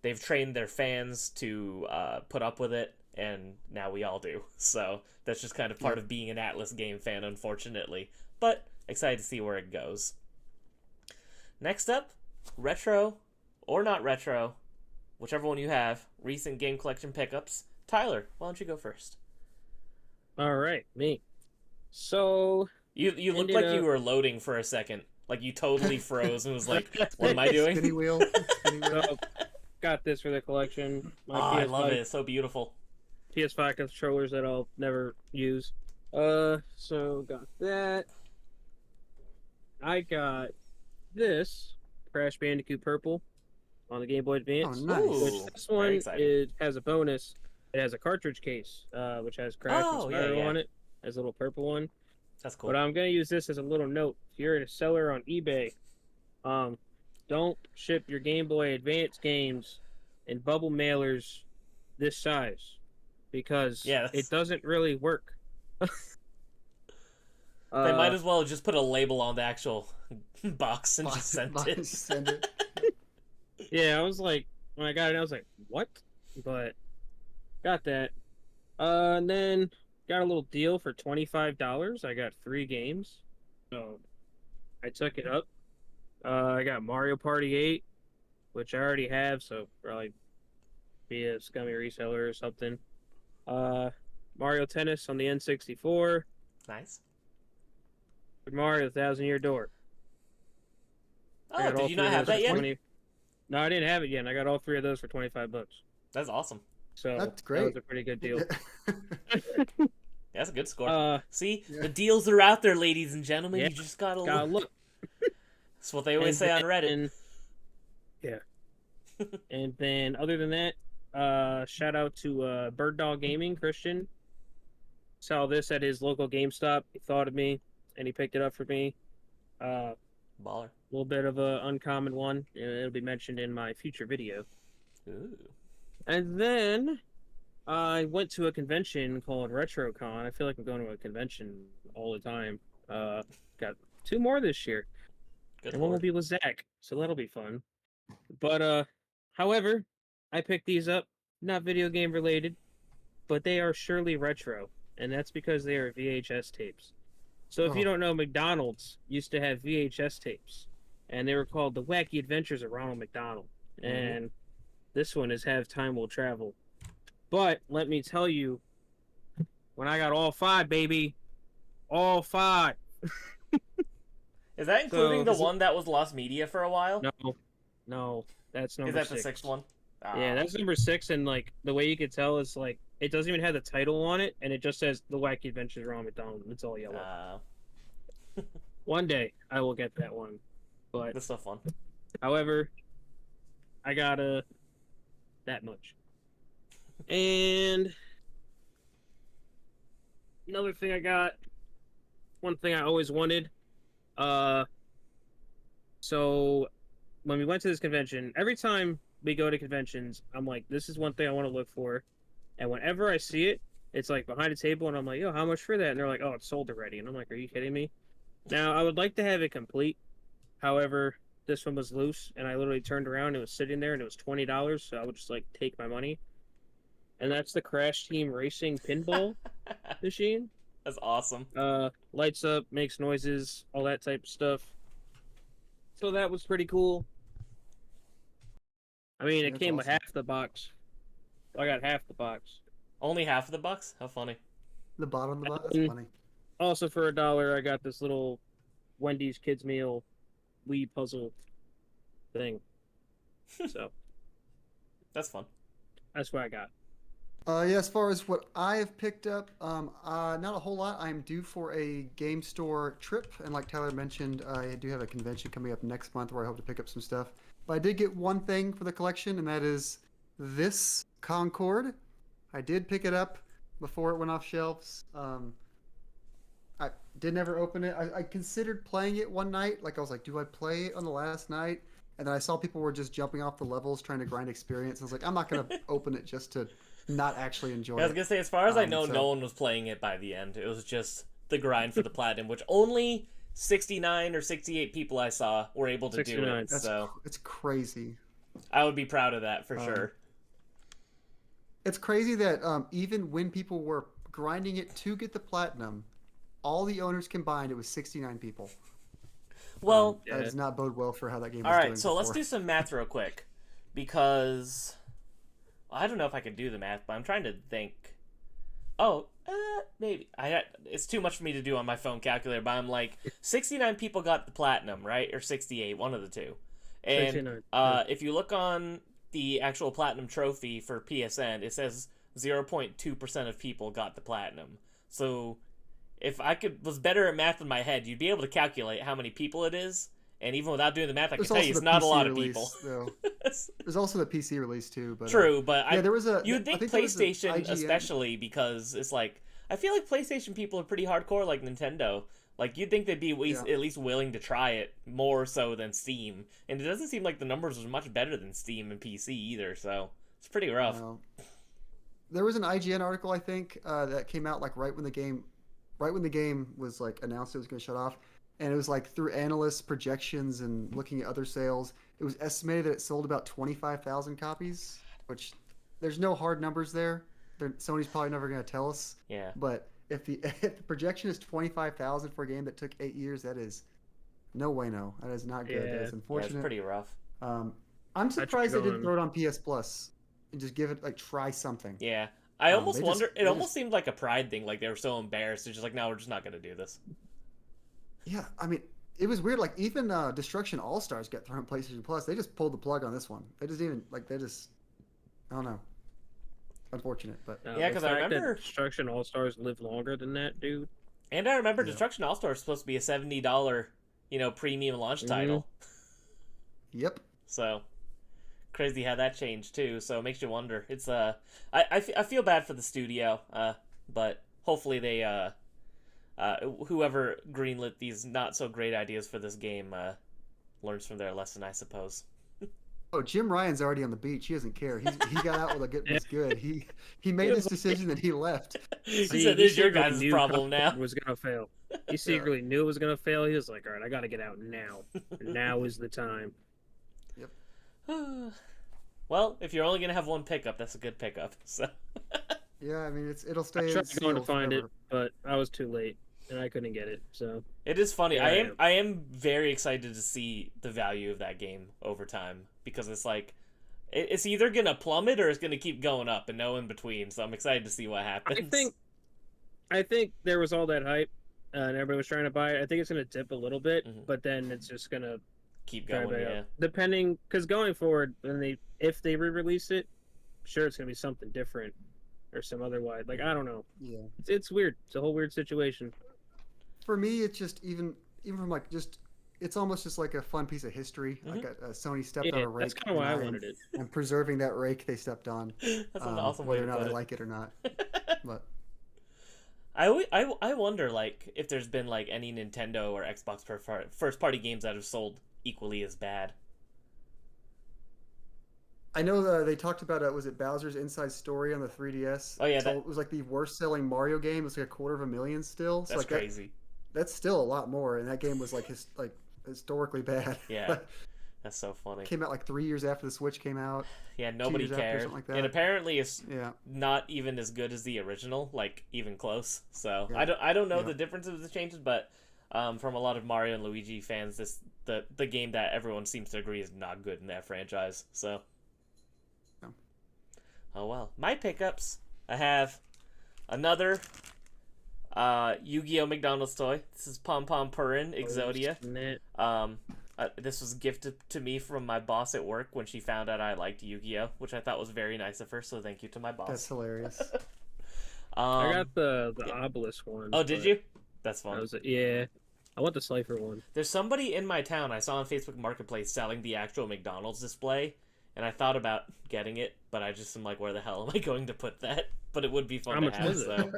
They've trained their fans to put up with it, and now we all do. So that's just kind of part of being an Atlas game fan, unfortunately. But excited to see where it goes. Next up, retro or not retro, whichever one you have, recent game collection pickups. Tyler, why don't you go first? All right, me. So You looked ended like you up were loading for a second. Like you totally froze and was like, what am I Spinny doing? wheel. Spinny wheel. so got this for the collection. Oh, My I PS5 love it. It's so beautiful. PS5 controllers that I'll never use. So got that. I got this Crash Bandicoot Purple on the Game Boy Oh, Advance. nice. Ooh. Which this Very one exciting. it has a bonus. It has a cartridge case, which has Crash Oh, and yeah, Spyro yeah. on it. Has a little purple one. That's cool. But I'm gonna use this as a little note. If you're a seller on eBay, don't ship your Game Boy Advance games in bubble mailers this size because Yeah, it doesn't really work. They might as well just put a label on the actual box and just send it. Send it. Yeah, I was like, when I got it, I was like, what? But got that. And then got a little deal for $25. I got 3 games. So I took it up. I got Mario Party 8, which I already have, so probably be a scummy reseller or something. Mario Tennis on the N64. Nice. Mario 1000 Year Door. I Oh, got all did you 3 not of have those that for yet? 20. No, I didn't have it yet. And I got all 3 of those for $25. That's awesome. So That's that great. was a pretty good deal. Yeah, that's a good score. See, Yeah. the deals are out there, ladies and gentlemen. Yeah, You just gotta gotta look. look. That's what they always say on Reddit. And, yeah. And then other than that, shout out to Bird Dog Gaming, Christian. Saw this at his local GameStop. He thought of me and he picked it up for me. A Baller. little bit of an uncommon one. It'll be mentioned in my future video. Ooh. And then I went to a convention called RetroCon. I feel like I'm going to a convention all the time. Got 2 more this year. Good And one will lord. be with Zach, so that'll be fun. But however, I picked these up, not video game related, but they are surely retro, and that's because they are VHS tapes. So if you Oh. don't know, McDonald's used to have VHS tapes, and they were called The Wacky Adventures of Ronald McDonald. And this one is Have Time Will Travel. But let me tell you, when I got all 5, baby, all 5. Is that including So- the one that was lost media for a while? No, that's number Is that 6. the 6th one? Yeah, Ah. that's number 6, and like the way you could tell is like it doesn't even have the title on it, and it just says The Wacky Adventures of Ronald McDonald. It's all yellow. One day I will get that one, but That's so fun. however, I got that much. And another thing I got, one thing I always wanted. So when we went to this convention, every time we go to conventions, I'm like, this is one thing I want to look for. And whenever I see it, it's like behind a table, and I'm like, yo, how much for that? And they're like, oh, it's sold already. And I'm like, are you kidding me? Now, I would like to have it complete. However, this one was loose, and I literally turned around and it was sitting there, and it was $20, so I would just like take my money. And that's the Crash Team Racing pinball machine. That's awesome. Lights up, makes noises, all that type of stuff. So that was pretty cool. I mean, it That's came with awesome. half the box. I got half the box. Only half of the bucks? How funny. The bottom of the box. That's Mm. funny. Also, for $1, I got this little Wendy's kids meal Wii puzzle thing. So That's fun. that's what I got. Yeah, as far as what I have picked up, not a whole lot. I'm due for a game store trip, and like Tyler mentioned, I do have a convention coming up next month where I hope to pick up some stuff. But I did get one thing for the collection, and that is this Concorde. I did pick it up before it went off shelves. I did never open it. I considered playing it one night. Like I was like, do I play it on the last night? And then I saw people were just jumping off the levels trying to grind experience. I was like, I'm not gonna open it just to not actually enjoy I was it. gonna say, as far as I know, So- no one was playing it by the end. It was just the grind for the platinum, which only 69 or 68 people I saw were able to do 69. it. So It's crazy. I would be proud of that for sure. It's crazy that even when people were grinding it to get the platinum, all the owners combined, it was 69 people. Well, That does not bode well for how that game all was right, doing so let's before. do some math real quick, because I don't know if I can do the math, but I'm trying to think. Oh, maybe it's too much for me to do on my phone calculator. But I'm like, 69 people got the platinum, right? Or 68, one of the two. And 69. if you look on the actual platinum trophy for PSN, it says 0.2% of people got the platinum. So if I was better at math in my head, you'd be able to calculate how many people it is. And even without doing the math, I can There's tell you also it's the not a PC lot of release, people. though. There's also the PC release too. But True, but yeah, there was a. you'd think I there was an PlayStation IGN especially, because it's like, I feel like PlayStation people are pretty hardcore like Nintendo. Like, you'd think they'd be at least willing to try it more so than Steam. And it doesn't seem like the numbers are much better than Steam and PC either, so it's pretty rough. There was an IGN article, I think, that came out like right when the game was like announced it was going to shut off, and it was like through analysts' projections and looking at other sales, it was estimated that it sold about 25,000 copies, which there's no hard numbers there. Sony's probably never going to tell us. Yeah. But if the projection is 25,000 for a game that took 8 years, that is no way, no. That is not good. That is Yeah, unfortunate. it's pretty rough. I'm surprised they didn't throw it on PS Plus and just give it like try something. Yeah. I almost wonder. It they almost seemed like a pride thing. Like they were so embarrassed. They're just like, no, we're just not going to do this. Yeah, I mean, it was weird. Like even Destruction All Stars got thrown on PlayStation Plus. They just pulled the plug on this one. They just even like I don't know. Unfortunate, but Yeah, 'cause I remember- Destruction All Stars live longer than that, dude. And I remember Yeah. Destruction All Star is supposed to be a $70, premium launch title. Yep. So crazy how that changed too. So it makes you wonder. It's I feel bad for the studio, but hopefully they whoever greenlit these not so great ideas for this game learns from their lesson, I suppose. Oh, Jim Ryan's already on the beach. He doesn't care. He got out with a good. Was good. He made his decision and he left. He See, said, "This is your secretly guys' knew problem now." Concorde was gonna fail. He secretly knew it was gonna fail. He was like, "All right, I gotta get out now. Now is the time." Well, if you're only gonna have one pickup, that's a good pickup. So Yeah, I mean it'll I stay. tried going to sealed find forever. it, but I was too late and I couldn't get it. So it is funny. Yeah, I am very excited to see the value of that game over time, because it's like it's either gonna plummet or it's gonna keep going up and no in between. So I'm excited to see what happens. I think there was all that hype and everybody was trying to buy it. I think it's gonna dip a little bit, Mhm. but then it's just gonna keep try going. to Yeah. depending, because going forward, if they re-release it, sure it's gonna be something different or some otherwise. Like I don't know. Yeah. It's weird. It's a whole weird situation. For me, it's just even from like just it's almost just like a fun piece of history. Like Sony stepped on Yeah, a rake. that's kind of why I and wanted it. And preserving that rake they stepped on. That's an awesome way whether to or not put I it. like it or not. But I wonder, like, if there's been like any Nintendo or Xbox first party games that have sold equally as bad. I know they talked about was it Bowser's Inside Story on the 3DS? Oh, yeah, so it was like the worst selling Mario game. It was like 250,000 still. So That's like crazy. that's still a lot more, and that game was like historically bad. Yeah. That's so funny. Came out like 3 years after the Switch came out. Yeah, nobody 2 years after, cared. something like that. And apparently it's Yeah. not even as good as the original, like even close. So Yeah. I don't know Yeah. the differences of the changes, but from a lot of Mario and Luigi fans, the game that everyone seems to agree is not good in that franchise. So Yeah. oh well. My pickups, I have another Yu-Gi-Oh! McDonald's toy. This is Pom Pom Purin Exodia. Isn't it? This was gifted to me from my boss at work when she found out I liked Yu-Gi-Oh, which I thought was very nice of her. So thank you to my boss. That's hilarious. I got the yeah. obelisk one. Oh, did you? That's fun. Yeah. I want the Slifer one. There's somebody in my town I saw on Facebook Marketplace selling the actual McDonald's display, and I thought about getting it, but I just am like, where the hell am I going to put that? But it would be fun to have, so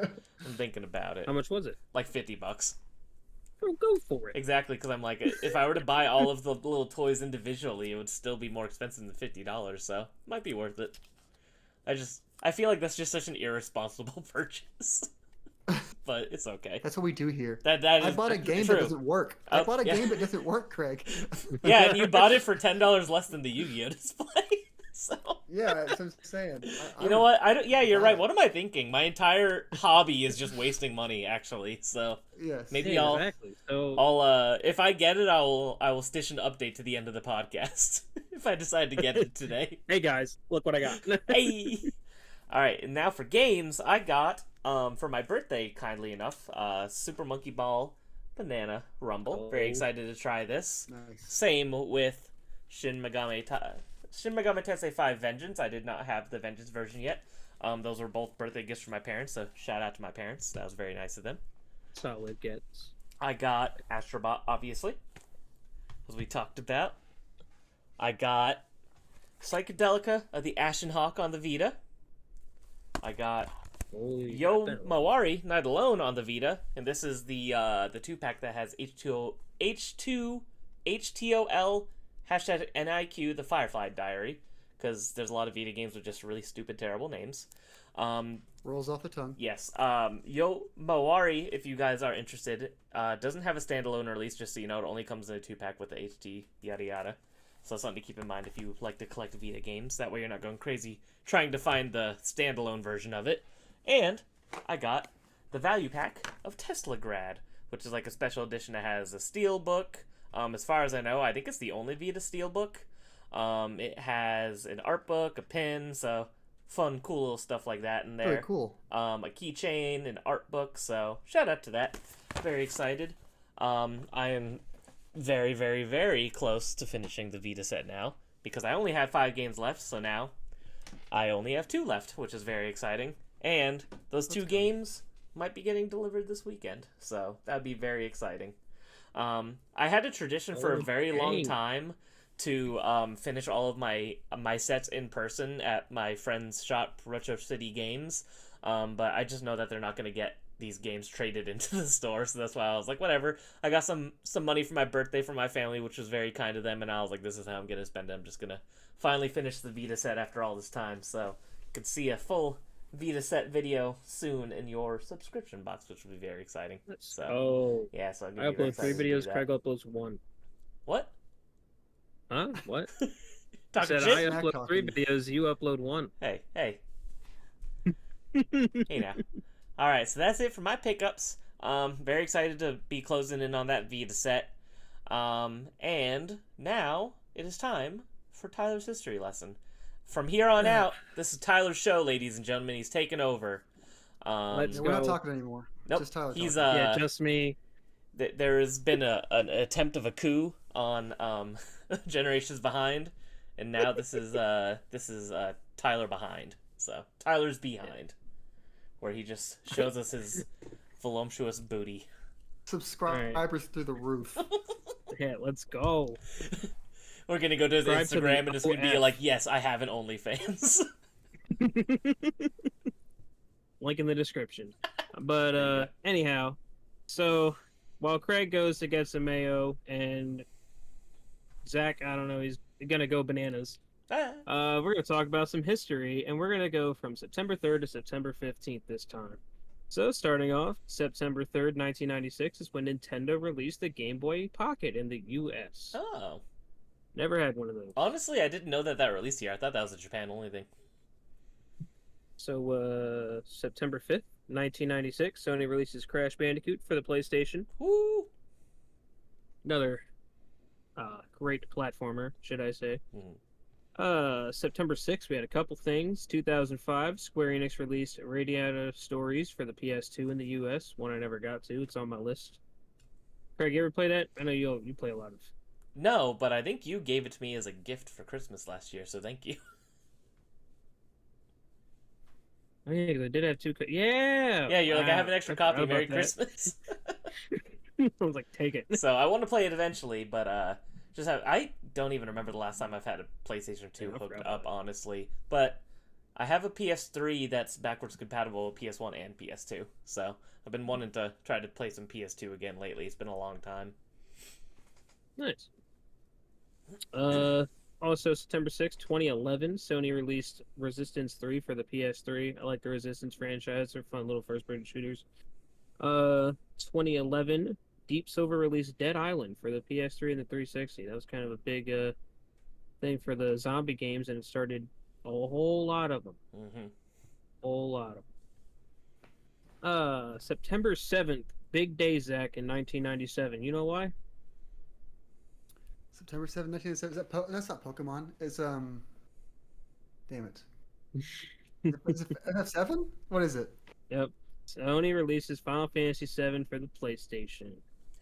I'm thinking about it. How much was it? Like $50. Oh, go for it. Exactly, because I'm like, if I were to buy all of the little toys individually, it would still be more expensive than $50, so it might be worth it. I feel like that's just such an irresponsible purchase. But it's okay. That's what we do here. That I is bought a game true. that doesn't work. I bought a game that doesn't work, Craig. Yeah, and you bought it for $10 less than the Yu-Gi-Oh display. So yeah, that's what I'm saying. You know what? I don't. Yeah, you're right. What am I thinking? My entire hobby is just wasting money, actually. So yes. maybe Yeah, exactly. if I get it, I will stitch an update to the end of the podcast if I decide to get it today. Hey guys, look what I got. Hey. All right, and now for games, I got for my birthday, kindly enough, Super Monkey Ball Banana Rumble. Very excited to try this. Nice. Same with Shin Megami Tensei 5 Vengeance. I did not have the Vengeance version yet. Those were both birthday gifts from my parents, so shout out to my parents. That was very nice of them. Solid gets. I got Astrobot, obviously, as we talked about. I got Psychedelica of the Ashen Hawk on the Vita. I got Yo Mawari Night Alone on the Vita, and this is the 2-pack that has H2HTOL #NIQ the Firefly Diary, because there's a lot of Vita games with just really stupid, terrible names. Rolls off the tongue. Yes. Yo Mawari, if you guys are interested, doesn't have a standalone release, just so you know. It only comes in a 2-pack with the HT yada yada. So something to keep in mind if you like to collect Vita games. That way you're not going crazy trying to find the standalone version of it. And I got the value pack of Tesla Grad, which is like a special edition that has a steel book. As far as I know, I think it's the only Vita steel book. It has an art book, a pin, so fun, cool little stuff like that in there. Very cool. A keychain, an art book, so shout out to that. Very excited. I am very, very, very close to finishing the Vita set now, because I only had 5 games left, so now I only have 2 left, which is very exciting. And those 2 games might be getting delivered this weekend, so that'd be very exciting. I had a tradition for a very long time to finish all of my sets in person at my friend's shop, Retro City Games, but I just know that they're not going to get these games traded into the store, so that's why I was like, whatever. I got some money for my birthday from my family, which was very kind of them, and I was like, this is how I'm gonna spend it. I'm just gonna finally finish the Vita set after all this time, so you can see a full Vita set video soon in your subscription box, which will be very exciting. Yeah, so I upload 3 videos, Craig uploads 1. What? Huh? What? I said I upload 3 videos, you upload 1. Hey. Hey now. Alright, so that's it for my pickups. Very excited to be closing in on that Vita set. And now it is time for Tyler's history lesson. From here on out, this is Tyler's show, ladies and gentlemen. He's taken over. Let's We're not talking anymore. Nope. Just Tyler. He's yeah, just me. There has been an attempt of a coup on Generations Behind, and now this is Tyler Behind. So Tyler's Behind, where he just shows us his voluptuous booty. Subscribers through the roof. Yeah, let's go. We're gonna go to his Instagram, and it's gonna be like, yes, I have an OnlyFans. Link in the description. But anyhow, so while Craig goes to get some mayo and Zach, I don't know, he's gonna go bananas. We're gonna talk about some history, and we're gonna go from September 3rd to September 15th this time. So starting off, September 3rd, 1996 is when Nintendo released the Game Boy Pocket in the US. Oh. Never had one of those. Honestly, I didn't know that released here. I thought that was a Japan-only thing. So, September 5th, 1996, Sony releases Crash Bandicoot for the PlayStation. Woo! Another great platformer, should I say. Mm-hmm. September 6th, we had a couple things. 2005, Square Enix released Radiata Stories for the PS2 in the US. One I never got to. It's on my list. Craig, you ever play that? I know you play a lot of No, but I think you gave it to me as a gift for Christmas last year, so thank you. Oh, yeah, 'cause I did have two. Yeah. Yeah, you're like, I have Wow. an extra I forgot copy. Merry about that. Christmas. I was like, take it. So I want to play it eventually, but I don't even remember the last time I've had a PlayStation Yeah, 2 I hooked forgot up, about honestly. But I have a PS3 that's backwards compatible with PS1 and PS2. So I've been wanting to try to play some PS2 again lately. It's been a long time. it. Nice. Uh, Also September 6th, 2011, Sony released Resistance 3 for the PS3. I like the Resistance franchise. They're fun little first-person shooters. 2011, Deep Silver released Dead Island for the PS3 and the 360. That was kind of a big thing for the zombie games, and it started a whole lot of them. Mm-hmm. Whole lot of them. September 7th, Big Day Zach in 1997. You know why? September 7th, 1997. That's not Pokemon. It's damn it. Is it FF7? What is it? Yep. Sony releases Final Fantasy VII for the PlayStation.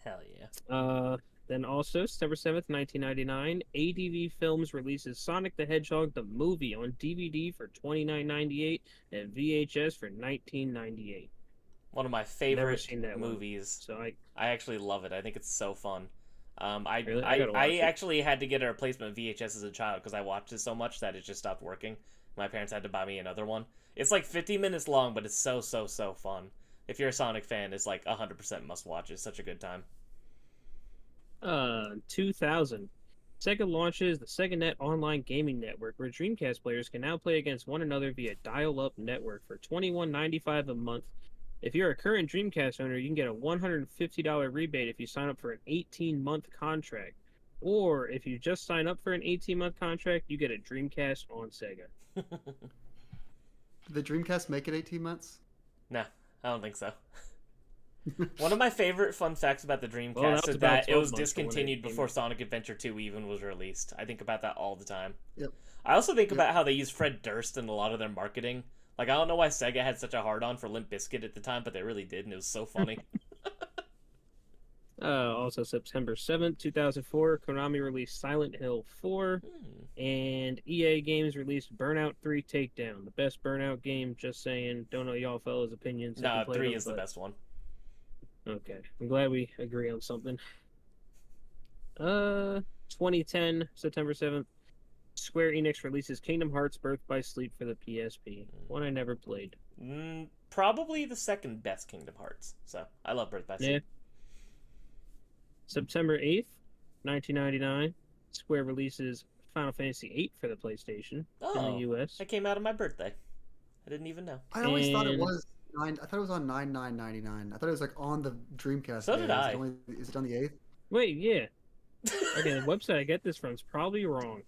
Hell yeah. Then also September 7th, 1999, ADV Films releases Sonic the Hedgehog the movie on DVD for $29.98 and VHS for $19.98. One of my Never favorite seen that one, movies. so I actually love it. I think it's so fun. really I gotta I watch it. actually had to get a replacement VHS as a child because I watched it so much that it just stopped working. My parents had to buy me another one. It's like 50 minutes long, but it's so fun. If you're a Sonic fan, it's like 100% must watch. It's such a good time. 2000. Sega launches the SegaNet online gaming network, where Dreamcast players can now play against one another via dial-up network for $21.95 a month. If you're a current Dreamcast owner, you can get a $150 rebate if you sign up for an 18-month contract. Or if you just sign up for an 18-month contract, you get a Dreamcast on Sega. Did the Dreamcast make it 18 months? No, I don't think so. One of my favorite fun facts about the Dreamcast Well, that was is about that it 12 was months from when it discontinued came before out. Sonic Adventure 2 even was released. I think about that all the time. Yep. I also think Yep. about how they use Fred Durst in a lot of their marketing. Like, I don't know why Sega had such a hard-on for Limp Bizkit at the time, but they really did, and it was so funny. Also September 7th, 2004, Konami released Silent Hill 4, and EA Games released Burnout 3 Takedown, the best Burnout game. Just saying, don't know y'all fellas' opinions. If you Nah, played 3 them, is the best one. Okay, I'm glad we agree on something. 2010, September 7th, Square Enix releases Kingdom Hearts Birth by Sleep for the PSP, one I never played. Probably the second best Kingdom Hearts. So, I love Birth by Yeah. Sleep. September 8th, 1999, Square releases Final Fantasy VIII for the PlayStation in Oh, the US. that came out on my birthday. I didn't even know. I always thought it And- was 9. I thought it was on 9/9/99. I thought it was like on the Dreamcast So day. did I. Is it on the 8th? Wait, yeah. Okay, the website I get this from is probably wrong.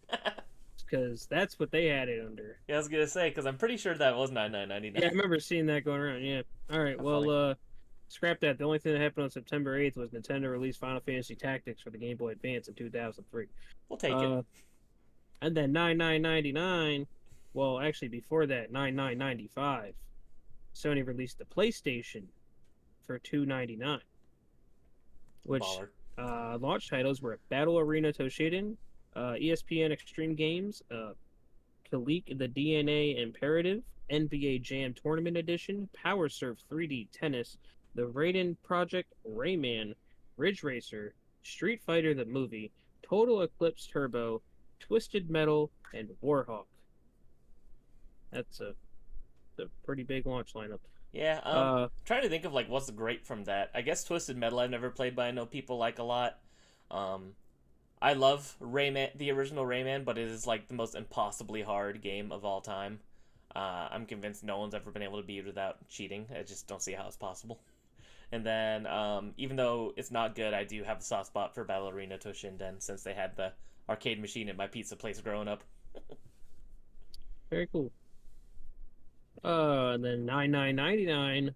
Because that's what they had it under. Yeah, I was gonna say, because I'm pretty sure that was 99.99. Yeah, I remember seeing that going around, yeah. Alright, How well, funny. scrap that. The only thing that happened on September 8th was Nintendo released Final Fantasy Tactics for the Game Boy Advance in 2003. We'll take it. And then 99.99, well, actually before that, 99.95, Sony released the PlayStation for $2.99, which Baller. launch titles were Battle Arena Toshinden, ESPN Extreme Games, Kalik the DNA Imperative, NBA Jam Tournament Edition, Power Surf 3D Tennis, The Raiden Project Rayman, Ridge Racer, Street Fighter the Movie, Total Eclipse Turbo, Twisted Metal, and Warhawk. That's a pretty big launch lineup. Yeah, trying to think of like what's great from that. I guess Twisted Metal I've never played, but I know people like a lot. I love Rayman, the original Rayman, but it is like the most impossibly hard game of all time. I'm convinced no one's ever been able to beat it without cheating. I just don't see how it's possible. And then, even though it's not good, I do have a soft spot for Battle Arena Toshinden since they had the arcade machine at my pizza place growing up. Very cool. And then 99.99,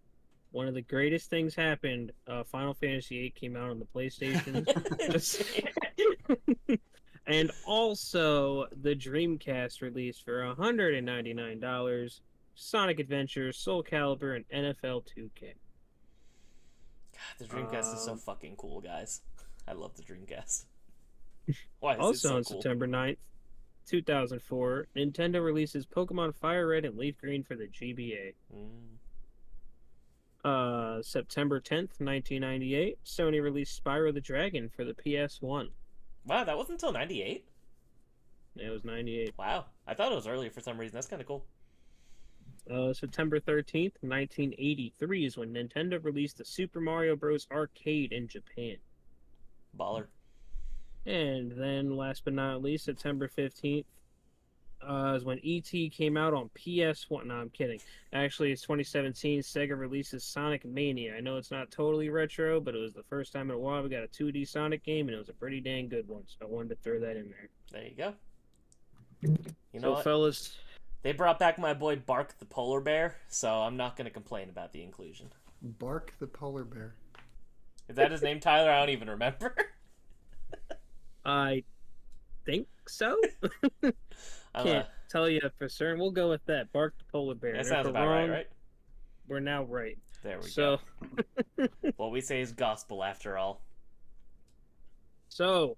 one of the greatest things happened. Final Fantasy VIII came out on the PlayStation. And also the Dreamcast released for $199, Sonic Adventure, Soul Calibur, and NFL 2K. God, the Dreamcast is so fucking cool, guys. I love the Dreamcast. Why is it Also so on cool? September 9th, 2004, Nintendo releases Pokemon Fire Red and Leaf Green for the GBA. Mm. September 10th, 1998, Sony released Spyro the Dragon for the PS1. Wow, that wasn't until 98? It was 98. Wow, I thought it was earlier for some reason. That's kind of cool. September 13th, 1983 is when Nintendo released the Super Mario Bros. Arcade in Japan. Baller. And then, last but not least, September 15th is when E.T. came out on PS1. No, I'm kidding. Actually, it's 2017. Sega releases Sonic Mania. I know it's not totally retro, but it was the first time in a while we got a 2D Sonic game, and it was a pretty dang good one. So I wanted to throw that in there. There you go. You know So, what? fellas, They brought back my boy Bark the polar bear, so I'm not going to complain about the inclusion. Bark the polar bear. Is that his name, Tyler? I don't even remember. I think so. I'm Can't tell you for certain. We'll go with that. Bark the polar bear. that And if sounds we're about wrong, right? we're now right. There we So, go. What we say is gospel after all. so,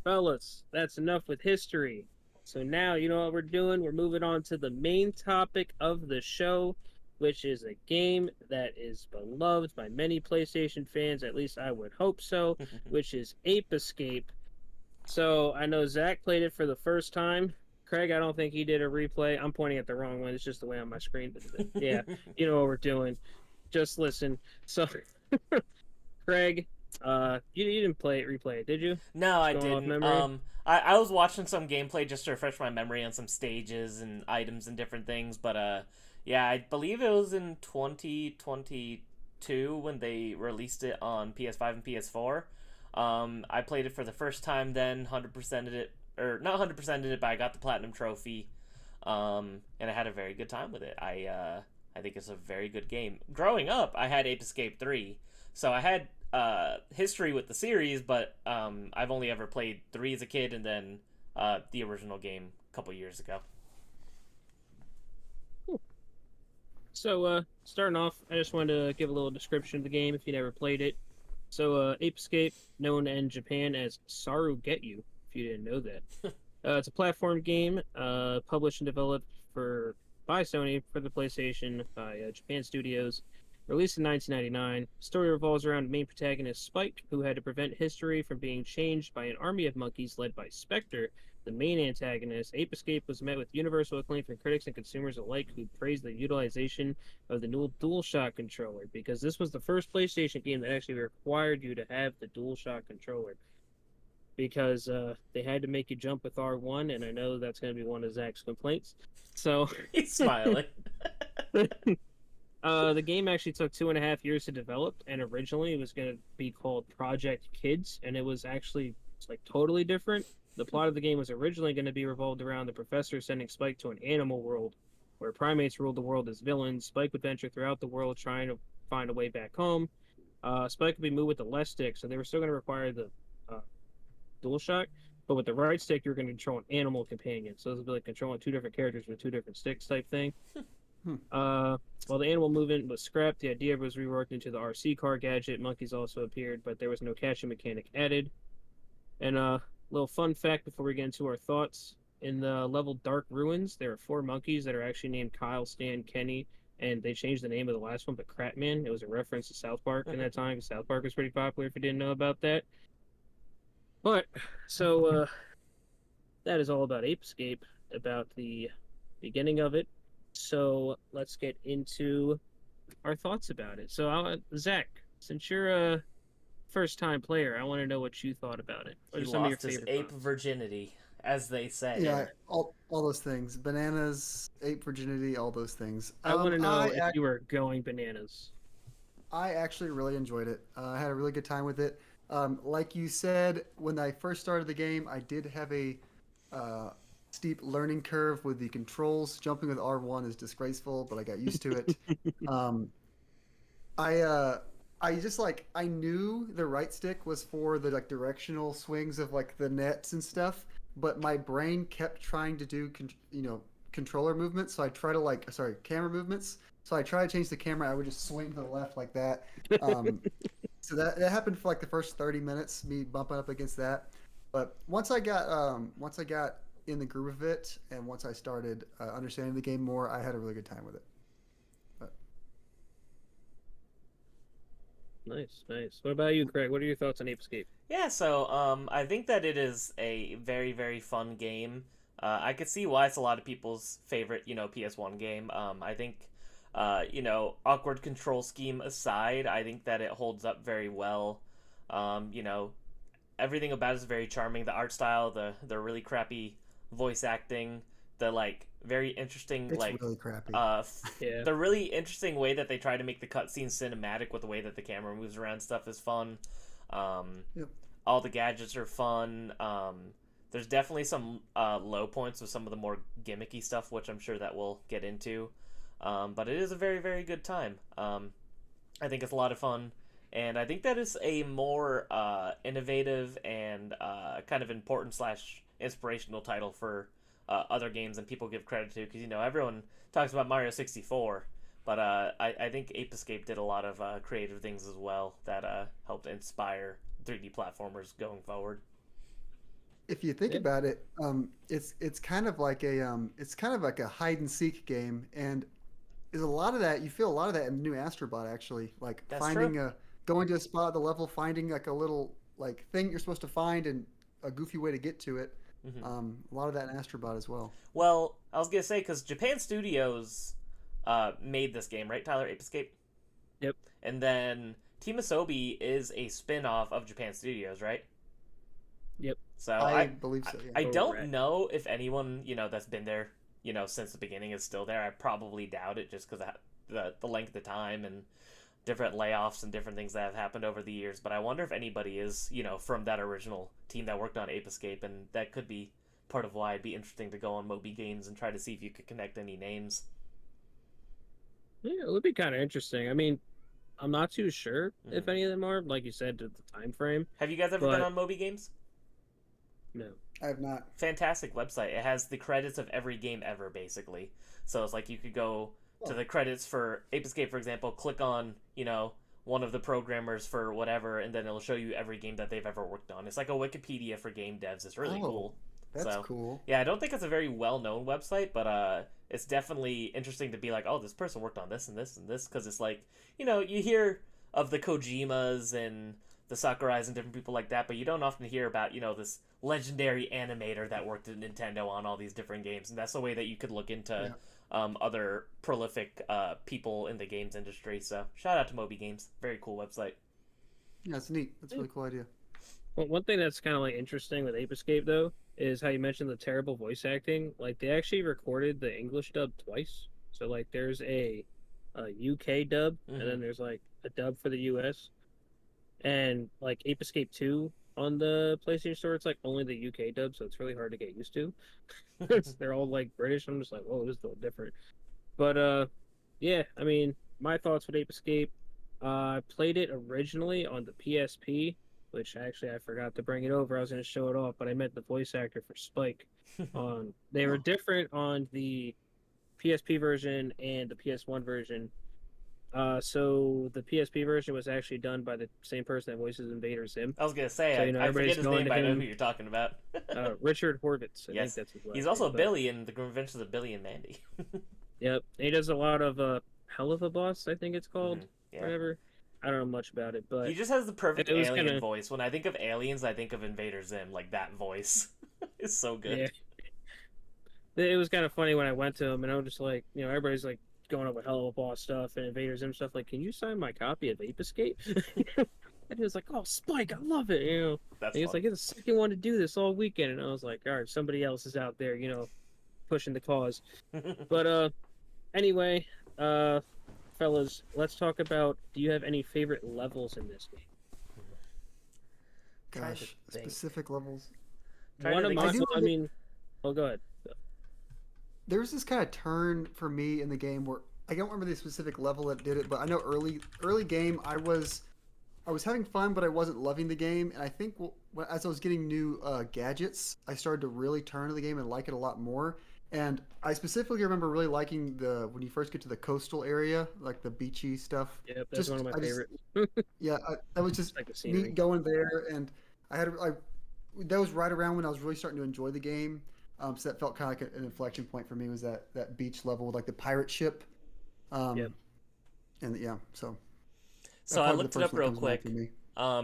fellas, that's enough with history. So now you know what we're doing. We're moving on to the main topic of the show, which is a game that is beloved by many PlayStation fans. At least I would hope so. Which is Ape Escape. So I know Zach played it for the first time. Craig, I don't think he did a replay. I'm pointing at the wrong one. It's just the way on my screen. But yeah, you know what we're doing. Just listen. So, Craig, you didn't replay it, did you? No, I Just going off didn't. memory? I was watching some gameplay just to refresh my memory on some stages and items and different things, but yeah, I believe it was in 2022 when they released it on PS5 and PS4. I played it for the first time then, 100%ed it, or not 100%ed it, but I got the platinum trophy, and I had a very good time with it. I think it's a very good game. Growing up, I had Ape Escape 3, so I had history with the series, but I've only ever played 3 as a kid, and then the original game a couple years ago. So, starting off, I just wanted to give a little description of the game if you never played it. So, Ape Escape, known in Japan as Saru Get You, if you didn't know that. It's a platform game published and developed by Sony for the PlayStation by Japan Studios. Released in 1999, story revolves around main protagonist Spike, who had to prevent history from being changed by an army of monkeys led by Spectre, the main antagonist. Ape Escape was met with universal acclaim from critics and consumers alike, who praised the utilization of the new DualShock controller, because this was the first PlayStation game that actually required you to have the DualShock controller. Because they had to make you jump with R1, and I know that's going to be one of Zach's complaints. So He's smiling. the game actually took 2.5 years to develop, and originally it was going to be called Project Kids, and it was actually like totally different. The plot of the game was originally going to be revolved around the professor sending Spike to an animal world where primates ruled the world as villains. Spike would venture throughout the world trying to find a way back home. Spike would be moved with the left stick, so they were still going to require the DualShock, but with the right stick, you're going to control an animal companion. So this would be like controlling two different characters with two different sticks type thing. While the animal movement was scrapped, the idea was reworked into the RC car gadget. Monkeys also appeared, but there was no catching mechanic added. And a little fun fact before we get into our thoughts. In the level Dark Ruins, there are 4 monkeys that are actually named Kyle, Stan, Kenny, and they changed the name of the last one, but Crapman. It was a reference to South Park in that time. South Park was pretty popular if you didn't know about that. But, so, that is all about Ape Escape, about the beginning of it. So, let's get into our thoughts about it. So, Zach, since you're a first-time player, I want to know what you thought about it. What He are some of your lost his favorite ape parts? virginity, as they say. Yeah, all those things. Bananas, ape virginity, all those things. I want to know if you were going bananas. I actually really enjoyed it. I had a really good time with it. Like you said, when I first started the game, I did have a steep learning curve with the controls. Jumping with R1 is disgraceful, but I got used to it. um, I just like I knew the right stick was for the like directional swings of like the nets and stuff, but my brain kept trying to do controller movements. So I try to camera movements. So I try to change the camera. I would just swing to the left like that. So that happened for like the first 30 minutes, me bumping up against that. But once I got in the groove of it, and once I started understanding the game more, I had a really good time with it. But Nice, nice. What about you, Craig? What are your thoughts on Ape Escape? Yeah, so I think that it is a very very fun game. I could see why it's a lot of people's favorite, PS1 game. I think, awkward control scheme aside, I think that it holds up very well. You know, everything about it is very charming. The art style, the really crappy voice acting, the like very interesting it's really crappy. Yeah. the really interesting way that they try to make the cutscenes cinematic with the way that the camera moves around stuff is fun. Um, Yep. all the gadgets are fun. There's definitely some low points with some of the more gimmicky stuff, which I'm sure that we'll get into. But it is a very, very good time. I think it's a lot of fun. And I think that is a more innovative and kind of important slash inspirational title for other games than people give credit to. Because, everyone talks about Mario 64. But I think Ape Escape did a lot of creative things as well that helped inspire 3D platformers going forward. If you think Yeah. about it, it's kind of like a hide and seek game, and there's a lot of that. You feel a lot of that in the new Astrobot, actually, like That's true. going to a spot, the level, finding like a little like thing you're supposed to find, and a goofy way to get to it. Hmm. A lot of that in Astrobot as well. Well, I was gonna say because Japan Studios made this game, right, Tyler? Ape Escape, Yep. and then Team Asobi is a spin-off of Japan Studios, right? Yep. So I believe so. I Yeah. don't Correct. know if anyone that's been there since the beginning is still there. I probably doubt it just because the length of time and different layoffs and different things that have happened over the years. But I wonder if anybody is from that original team that worked on Ape Escape, and that could be part of why it'd be interesting to go on Moby Games and try to see if you could connect any names. Yeah, it would be kind of interesting. I mean, I'm not too sure if Hmm. any of them are, like you said, the time frame, Have you guys ever been but on Moby Games? no. I have not. Fantastic website. It has the credits of every game ever, basically. So it's like you could go to Oh, the credits for Ape Escape, for example, click on, one of the programmers for whatever, and then it'll show you every game that they've ever worked on. It's like a Wikipedia for game devs. It's really oh, cool. that's So, cool. yeah, I don't think it's a very well known website, but it's definitely interesting to be like, oh, this person worked on this and this and this, because it's like, you hear of the Kojimas and the Sakurais and different people like that, but you don't often hear about, this legendary animator that worked at Nintendo on all these different games, and that's the way that you could look into Yeah. other prolific people in the games industry. So shout out to Moby Games, very cool website. Yeah, it's neat. That's a Yeah. really cool idea. Well, one thing that's kind of like interesting with Ape Escape though is how you mentioned the terrible voice acting. Like they actually recorded the English dub twice. So like there's a UK dub and Hmm. then there's like a dub for the US. And like Ape Escape 2 on the PlayStation Store, it's like only the UK dub, so it's really hard to get used to. They're all like British. I'm just like, whoa, this is a little different. But yeah, I mean, my thoughts with Ape Escape. I played it originally on the PSP, which actually I forgot to bring it over. I was going to show it off, but I meant the voice actor for Spike. They were Oh, different on the PSP version and the PS1 version. So the PSP version was actually done by the same person that voices Invader Zim. I was gonna So say I forget everybody's his going name, to but I know who him. you're talking about. Richard Horvitz, I think Yes, that's his he's last also name. But Billy in the Adventures of Billy and Mandy. yep, he does a lot of Hell of a Boss, I think it's Hmm. called, Yeah, whatever. I don't know much about it, he but just has the perfect it was alien kind of voice. When I think of aliens, I think of Invader Zim, like that voice. It's so yeah. good. It was kind of funny when I went to him, and I was just like, everybody's like going up with Hell of a Boss stuff and Invaders and stuff. Like, can you sign my copy of Ape Escape? And he was like, "Oh, Spike, I love it." That's And he's fun. like, "It's the second one to do this all weekend," and I was like, "All right, somebody else is out there, pushing the cause." But anyway, uh, fellas, let's talk about. Do you have any favorite levels in this game? Trying to gosh, think. specific levels. Trying One to of think. I my, do. I mean, oh, go ahead. There was this kind of turn for me in the game where I don't remember the specific level that did it, but I know early game I was having fun, but I wasn't loving the game. And I think as I was getting new gadgets, I started to really turn to the game and like it a lot more. And I specifically remember really liking the when you first get to the coastal area, like the beachy stuff. Yep, that's one of Just my I just favorites. yeah, that was just Just like the neat scenery. going there. And I had that was right around when I was really starting to enjoy the game. So that felt kind of like an inflection point for me. Was that beach level with like the pirate ship, Yep. um, and yeah, so So that I probably the looked it first up one that real comes to mind for quick, me.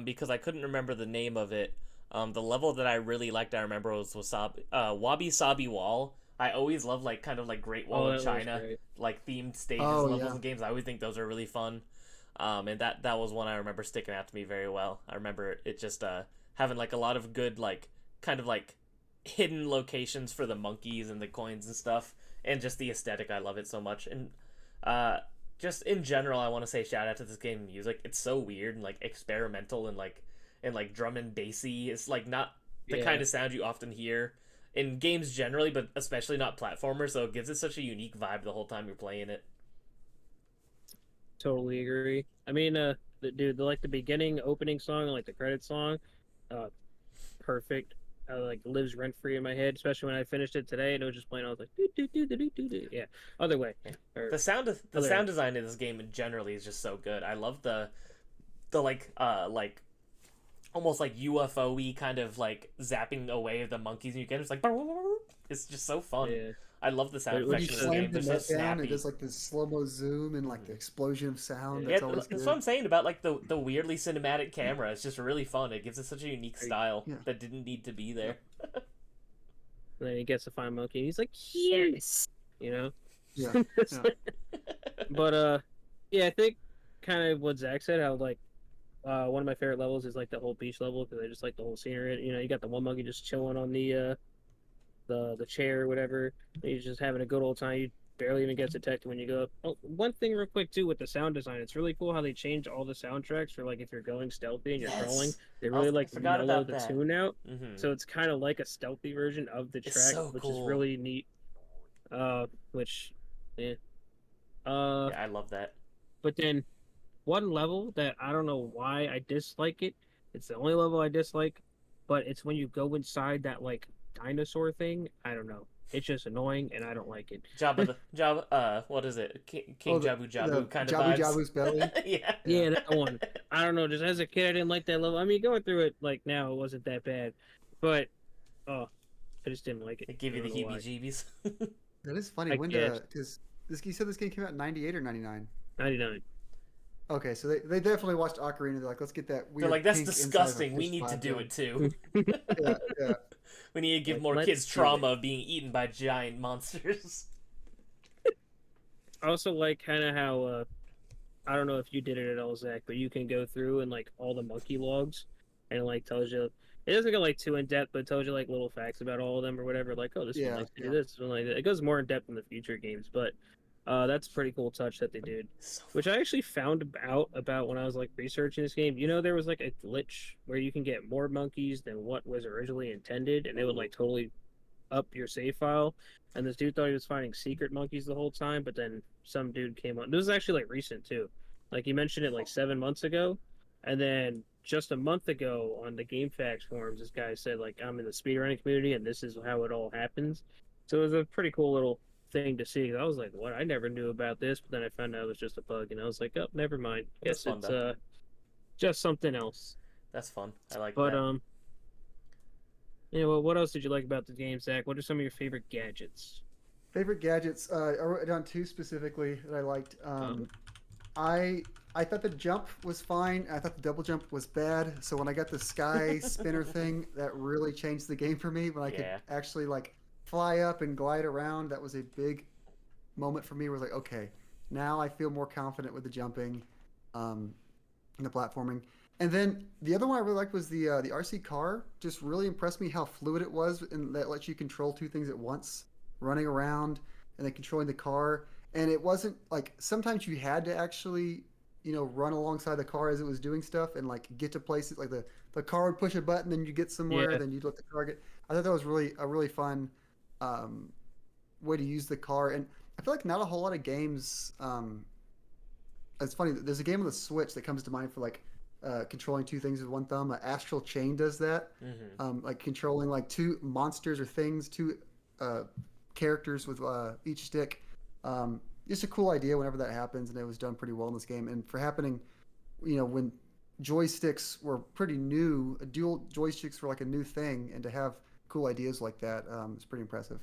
because I couldn't remember the name of it. The level that I really liked, I remember, was Wabi Sabi Wall. I always love like kind of like Great Wall Oh, of that was China, great. like themed stages Oh and levels yeah, and games. I always think those are really fun. And that was one I remember sticking out to me very well. I remember it just having like a lot of good like kind of like hidden locations for the monkeys and the coins and stuff, and just the aesthetic. I love it so much, and uh, just in general, I want to say shout out to this game music. It's so weird and like experimental and like drum and bassy. It's like not the kind Yeah, of sound you often hear in games generally, but especially not platformers. So it gives it such a unique vibe the whole time you're playing it. totally agree. I mean, like the beginning opening song and like the credit song, uh, perfect. Like lives rent free in my head, especially when I finished it today and it was just playing. I was like, doo, doo, doo, doo, doo, doo, doo. Yeah. Other way, Yeah. or The other. sound design in this game generally is just so good. I love the like almost like UFO-y kind of like zapping away of the monkeys and you get it's like it's just so fun. Yeah. I love the sound When when you you effects in this said slam game. the They're so net down, it snappy. does like this slow mo zoom and like the Mhm. explosion of sound. yeah, Yeah, That's always that's what good. I'm saying about like the weirdly cinematic camera. It's just really fun. It gives it such a unique style Yeah, that didn't need to be yeah, there. and then he gets to find monkey and he's like, yes, you know. yeah, yeah. But yeah, I think kind of what Zach said, how like one of my favorite levels is like the whole beach level because I just like the whole scenery. You know, you got the one monkey just chilling on the chair or whatever. And he's just having a good old time. You barely even get detected when you go up. Oh, one thing real quick too with the sound design, it's really cool how they change all the soundtracks for like if you're going stealthy and you're crawling, Yes, they really I like forgot mellow about the that. tune out. Hmm. So it's kind of like a stealthy version of the It's track, so which is cool. really neat. Which, yeah. Uh, Yeah, I love that. but then one level that I don't know why I dislike it. It's the only level I dislike, but it's when you go inside that like dinosaur thing. I don't know. It's just annoying and I don't like it. Jabba the Jabba what is it? Oh, King Jabu the Jabu kind of Jabu vibes. Jabu's belly. Yeah. Yeah, Yeah, that one. I don't know. Just as a kid, I didn't like that level. I mean, going through it like now, it wasn't that bad, but oh, I just didn't like it. It give I you don't the know why. heebie-jeebies. that is funny. I When guess because this you said this game came out in '98 or '99. 99. Okay, so they definitely watched Ocarina. They're like, let's get that They're like, weird that's pink inside of a disgusting. We fish need to vibe do going. it too. Yeah, yeah, We need to give Like, more kids let's do it. trauma of being eaten by giant monsters. I also like kind of how I don't know if you did it at all, Zach, but you can go through and like all the monkey logs, and it like tells you. It doesn't go like too in depth, but it tells you like little facts about all of them or whatever. Like, oh, this one yeah, likes to do yeah. this, this one like that. It goes more in depth in the future games, but that's a pretty cool touch that they did. So Which I actually found out about when I was like researching this game. You know, there was like a glitch where you can get more monkeys than what was originally intended, and it would ooh, like totally up your save file. And this dude thought he was finding secret monkeys the whole time, but then some dude came on. This is actually like recent too. Like he mentioned it like 7 months ago, and then just a month ago on the GameFAQs forums, this guy said like I'm in the speedrunning community and this is how it all happens. So it was a pretty cool little thing to see. I was like, what? I never knew about this, but then I found out it was just a bug, and I was like, oh, never mind. that's Guess fun it's though. just something else. That's fun. I like But that. yeah. Well, what else did you like about the game, Zach? What are some of your favorite gadgets? Favorite gadgets. I wrote down two specifically that I liked. Um, I I thought the jump was fine. I thought the double jump was bad. So when I got the sky spinner thing, that really changed the game for me. When I could Yeah. actually like fly up and glide around, that was a big moment for me. Where it was like, okay, now I feel more confident with the jumping, um, and the platforming. And then the other one I really liked was the RC car. Just really impressed me how fluid it was, and that lets you control two things at once, running around and then controlling the car. And it wasn't like sometimes you had to actually, run alongside the car as it was doing stuff and like get to places like the car would push a button, then you get somewhere, yeah, then you'd let the car get. I thought that was really a really fun um, way to use the car. And I feel like not a whole lot of games. It's funny. There's a game on the Switch that comes to mind for like controlling two things with one thumb. Astral Chain does that, Hmm. like controlling like two monsters or things, two uh, characters with each stick. Just a cool idea whenever that happens, and it was done pretty well in this game. And for happening, when joysticks were pretty new. Dual joysticks were like a new thing, and to have cool ideas like that, is pretty impressive.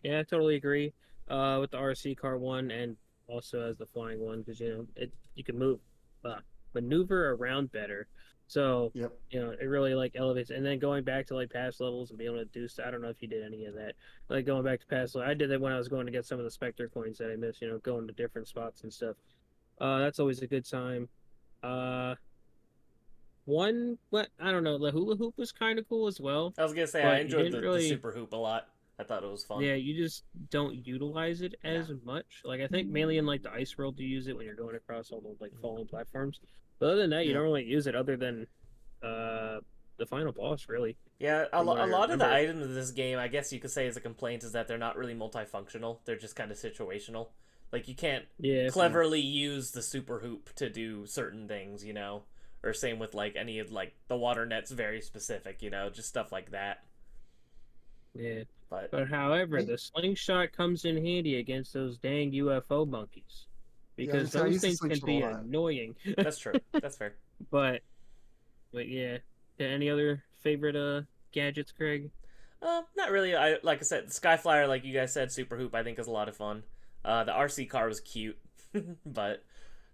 Yeah, I totally agree. With the RC car one and also as the flying one because you can uh, maneuver around better. So Yep. it really like elevates. And then going back to like past levels and being able to do stuff. I don't know if you did any of that. Like going back to past levels, I did that when I was going to get some of the Spectre coins that I missed. Going to different spots and stuff. That's always a good time. Uh, one what I don't know, the hula hoop was kind of cool as well, I was gonna say I but you enjoyed didn't the really. super hoop a lot. I thought it was fun. Yeah, you just don't utilize it No. as much. Like I think mainly in like the ice world you use it when you're going across all the like fallen platforms. But other than that, you Yeah. don't really use it other than uh the final boss, really, Yeah, from what a I lot of the remember. items of this game, I guess you could say, as a complaint, is that they're not really multifunctional. They're just kind of situational. Like you can't Yeah, Yeah. cleverly use the super hoop to do certain things, you know. Or same with like any of like the water net's very specific, you know, just stuff like that. yeah. But But however, I, the slingshot comes in handy against those dang UFO monkeys yeah, I because just I those use the things can slingshot a be lot. annoying. that's true. That's fair. but but yeah. Any other favorite gadgets, Craig? Not really. I like I said, the Skyflyer, like you guys said, Super Hoop. I think is a lot of fun. The RC car was cute, but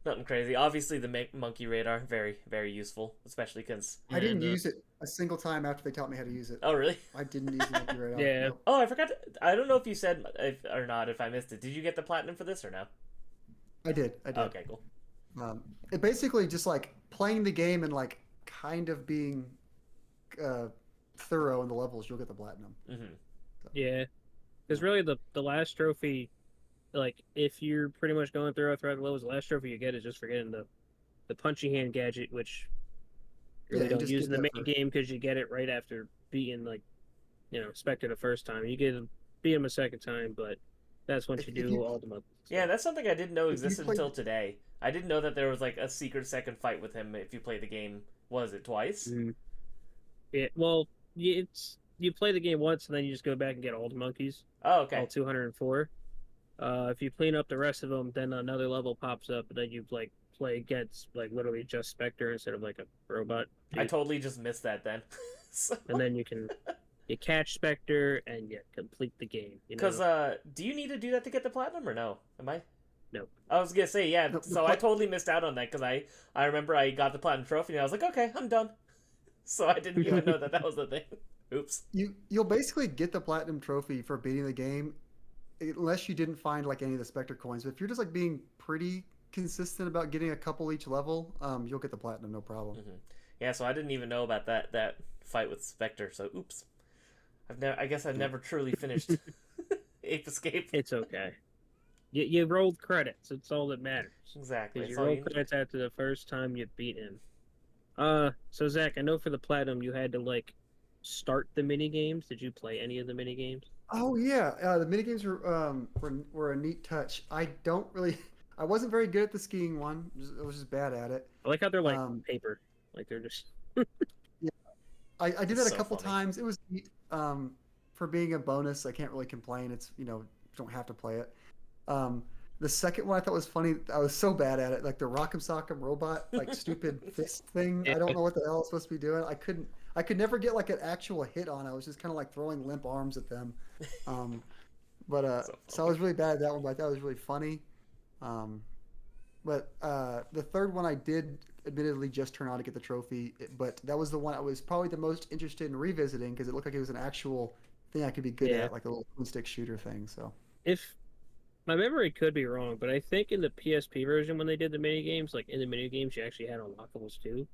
nothing crazy. Obviously, the monkey radar very useful, especially because. I didn't And use it a single time after they taught me how to use it. Oh really? I didn't use the monkey radar. yeah, Nope. Oh, I forgot. I don't know if you said if or not. If I missed it, did you get the platinum for this or no? I did. I Oh, did. okay, cool. It basically just like playing the game and like kind of being uh, thorough in the levels, you'll get the platinum. Hmm. So, yeah. Because really, the last trophy, like if you're pretty much going throughout the levels, the last trophy you get is just for getting the punchy hand gadget, which you yeah, really and don't just use in get the that main for. game because you get it right after beating like Spectre the first time. You get beat him a second time, but that's once you If you do all the months and Yeah, stuff. that's something I didn't know if you existed play, until today. I didn't know that there was like a secret second fight with him if you play the game. Was it twice? Mhm. Yeah, well, it's you play the game once and then you just go back and get all the monkeys, Oh, all okay. 204. If you clean up the rest of them, then another level pops up, and then you like play against like literally just Spectre instead of like a robot I dude, totally just missed that then. So, and then you catch Spectre and you complete the game. cause do you need to do that to get the platinum or no? Am I? No, I was gonna say yeah. no, So I totally missed out on that because I remember I got the platinum trophy and I was like, okay, I'm done. So I didn't yeah, even know that that was the thing. Oops. you'll basically get the platinum trophy for beating the game unless you didn't find like any of the Spectre coins. But if you're just like being pretty consistent about getting a couple each level, you'll get the platinum, no problem. Hmm. Yeah. So I didn't even know about that fight with Spectre. So oops. I guess I've Yeah. never truly finished Ape Escape. it's okay. You rolled credits. It's all that matters. Exactly. Because It's you all roll you need. credits after the first time you beat him. So Zach, I know for the platinum you had to like start the mini games. Did you play any of the mini games? Oh yeah, the minigames were a neat touch. I don't really, I wasn't very good at the skiing one. I was just bad at it. I like how they're like Um, paper, like they're just yeah, I did It's that a so couple funny. times. It was neat. For being a bonus, I can't really complain. It's you don't have to play it. Um, the second one I thought was funny. I was so bad at it, like the Rock'em Sock'em robot, like stupid fist thing. I don't yeah. know what the hell I was supposed to be doing. I could never get like an actual hit on. I was just kind of like throwing limp arms at them. Um, but So so I funny. was really bad at that one, but I thought it was really funny. Um, but the third one I did admittedly just turn on to get the trophy, but that was the one I was probably the most interested in revisiting because it looked like it was an actual thing I could be good Yeah. at, like a little twin stick shooter thing. So If my memory could be wrong, but I think in the PSP version when they did the mini games, like in the mini games, you actually had unlockables too,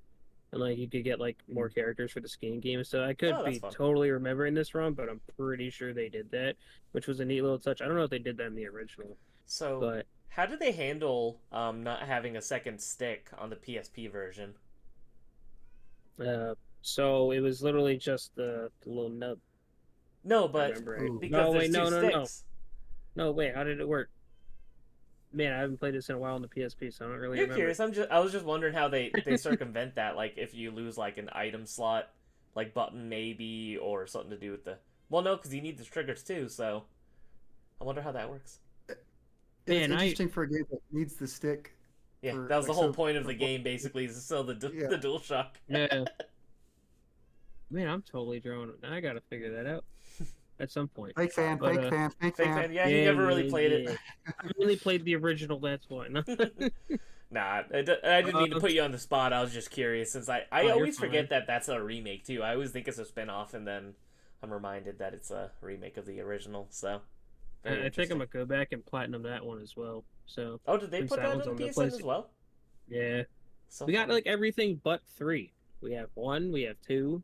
and like you could get like more characters for the skiing game. So I could Oh, that's be fun. totally remembering this wrong, but I'm pretty sure they did that, which was a neat little touch. I don't know if they did that in the original, So, but how do they handle not having a second stick on the PSP version? so it was literally just the little nub. No, I but remember right. ooh, because No, there's wait, two no. sticks. No, wait, how did it work? Man, I haven't played this in a while on the PSP, so I don't really You're remember. curious. I was just wondering how they circumvent that. Like if you lose like an item slot, like button maybe, or something to do with the. Well, no, because you need the triggers too. So I wonder how that works. it's Man, interesting for a game that needs the stick. Yeah, for, that was the like, whole so point of for the game, basically, is to sell the yeah. the DualShock. Yeah. Man, I'm totally drawn. I gotta figure that out at some point. Fake fan, But fake fan, fake Fake fan. fan, yeah, he yeah, never really yeah, played yeah. it. I only played the original. That's why. No. Nah, I didn't mean to put you on the spot. I was just curious, since I Oh, you're always forget fine. that that's a remake too. I always think it's a spin-off, and then I'm reminded that it's a remake of the original. So, very I think I'm interesting. gonna go back and platinum that one as well. So Oh, did they since put that that one's on on the PSN as PlayStation, well? yeah, So we got funny. like everything but 3. We have 1, we have 2.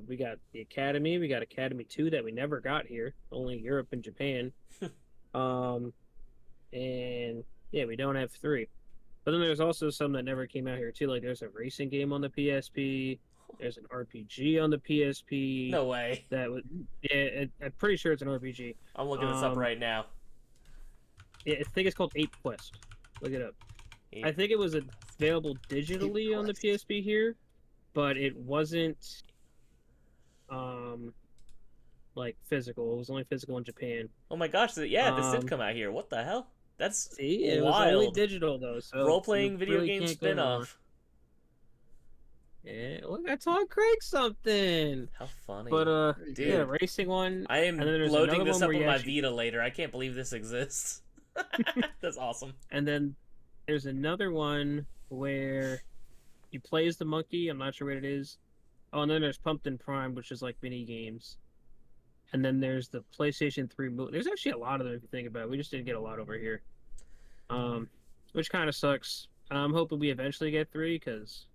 We got the Academy. We got Academy 2 that we never got here, only Europe and Japan. um, and yeah, we don't have 3. But then there's also some that never came out here too. Like there's a racing game on the PSP. There's an RPG on the PSP. No way. That was yeah. I'm pretty sure it's an RPG. I'm looking this up right now. Yeah, I think it's called Ape Quest. Look it up. Ape I think it was available digitally on the Quest. PSP here, but it wasn't like physical. It was only physical in Japan. Oh my gosh, yeah, this did Um, come out here. What the hell? That's See, it was only wild. digital though, so Role-playing you video really game can't go wrong. spin-off. Yeah, look, I taught Craig something. How funny. But Dude, yeah, racing one. I am and then there's loading another this one up where on you my actually- Vita later. I can't believe this exists. That's awesome. And then there's another one where you play as the monkey. I'm not sure what it is. Oh, and then there's Pumpkin Prime, which is like mini games. And then there's the PlayStation 3 movie. There's actually a lot of them if you think about it. We just didn't get a lot over here. Which kind of sucks. I'm hoping we eventually get 3 because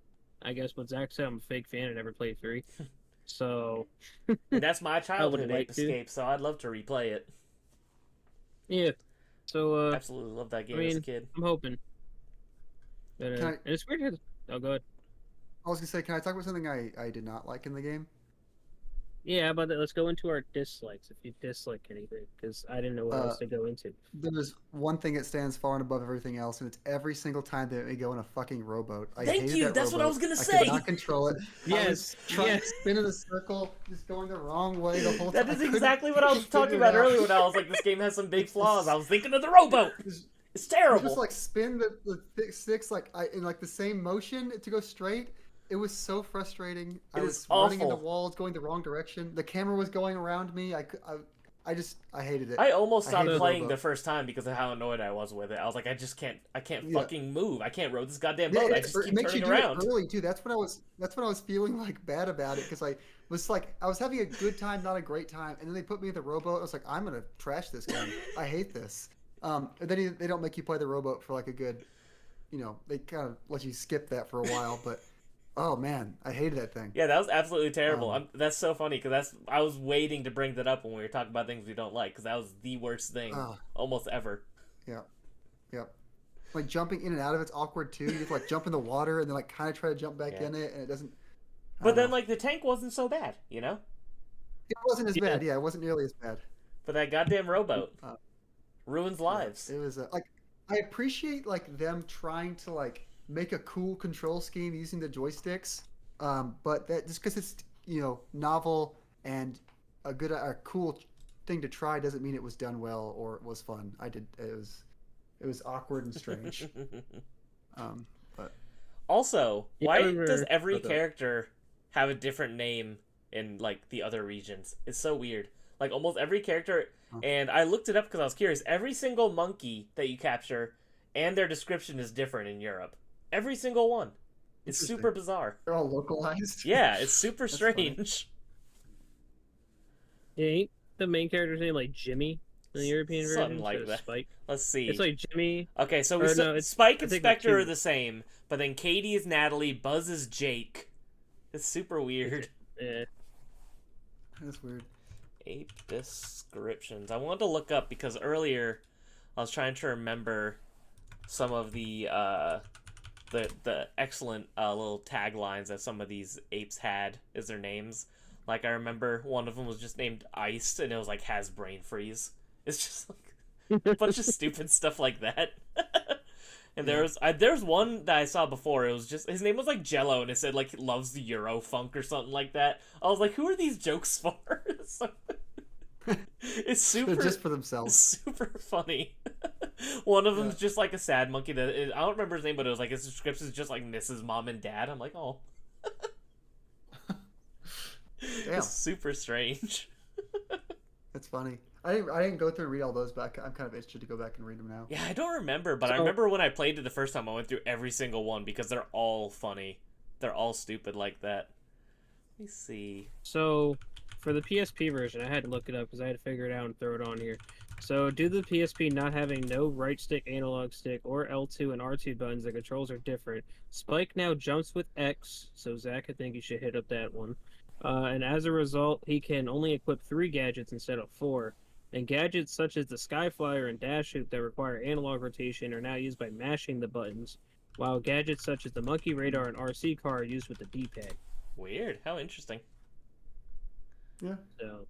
I guess what Zach said, I'm a fake fan and never played 3. So And that's my childhood like Ape to. Escape, so I'd love to replay it. yeah. So Absolutely loved that game I as a mean, kid. I'm hoping. But Can I- and it's weird. Oh, go ahead. I was gonna say, can I talk about something I did not like in the game? Yeah, but let's go into our dislikes. If you dislike anything, because I didn't know what else to go into. There's one thing that stands far and above everything else, and it's every single time that we go in a fucking rowboat. I Thank hated you, that that's what I rowboat. was gonna I say. could not control it. I Yes, was trying yes. to spin in a circle, just going the wrong way the whole That time. is I couldn't exactly what I was talking figure it about out. earlier when I was like, this game has some big flaws. I was thinking of the rowboat. It's Just terrible. like spin the sticks in like the same motion to go straight. It was so frustrating. I It was is running into awful. walls, going the wrong direction. The camera was going around me. I hated it. I almost I stopped hated playing rowboat. the first time because of how annoyed I was with it. I was like, I can't Yeah. fucking move. I can't row this goddamn Yeah, boat. I it, just it keep makes you turning do around. it early too. That's what I was feeling like bad about it because I was having a good time, not a great time, and then they put me in the rowboat. I was like, I'm gonna trash this game. I hate this. And then they don't make you play the rowboat for like a good, they kind of let you skip that for a while. But oh man, I hated that thing. Yeah, that was absolutely terrible. That's so funny because I was waiting to bring that up when we were talking about things we don't like because that was the worst thing almost ever. Yeah. Like jumping in and out of it's awkward too. You have to like jump in the water and then like kind of try to jump back in it, and it doesn't. I But don't then know. like the tank wasn't so bad, It wasn't as Yeah. bad. Yeah, it wasn't nearly as bad. But that goddamn rowboat Uh, ruins lives. It was like I appreciate like them trying to like make a cool control scheme using the joysticks, but that just because it's novel and a cool thing to try doesn't mean it was done well or it was fun. It was awkward and strange. But Also, Yeah, why we were- does every okay. character have a different name in like the other regions? It's so weird. Like almost every character, and I looked it up because I was curious. Every single monkey that you capture and their description is different in Europe. Every single one. It's Interesting. super bizarre. they're all localized. Yeah, it's super That's funny. strange. Yeah, ain't the main character's name like Jimmy in the European version? Something like instead of that. Spike. Let's see. It's like Jimmy. Okay, so or no, it's- Spike I and think like Spectre are two. the same, but then Katie is Natalie, Buzz is Jake. It's super weird. Yeah. That's weird. Ape descriptions. I wanted to look up because earlier I was trying to remember some of the excellent little taglines that some of these apes had as their names. Like I remember one of them was just named Iced, and it was like has brain freeze. It's just like a bunch of stupid stuff like that. And there's one that I saw before. It was just his name was like Jello, and it said like loves the Euro funk or something like that. I was like, who are these jokes for? It's super They're just for themselves. super funny. One of Yeah. them's just like a sad monkey that I don't remember his name, but it was like his description is just like misses mom and dad. I'm like, oh, Damn, it's super strange. that's funny. I didn't go through and read all those back. I'm kind of interested to go back and read them now. Yeah, I don't remember, but I So, remember when I played it the first time, I went through every single one because they're all funny. They're all stupid like that. Let me see. so for the PSP version, I had to look it up because I had to figure it out and throw it on here. So, due to the PSP not having no right stick, analog stick, or L2 and R2 buttons, the controls are different. Spike now jumps with X, so Zach, I think you should hit up that one. And as a result, he can only equip 3 gadgets instead of 4. And gadgets such as the Skyflyer and Dash Hoop that require analog rotation are now used by mashing the buttons, while gadgets such as the Monkey Radar and RC Car are used with the D-pad. Weird. How interesting. Yeah. So,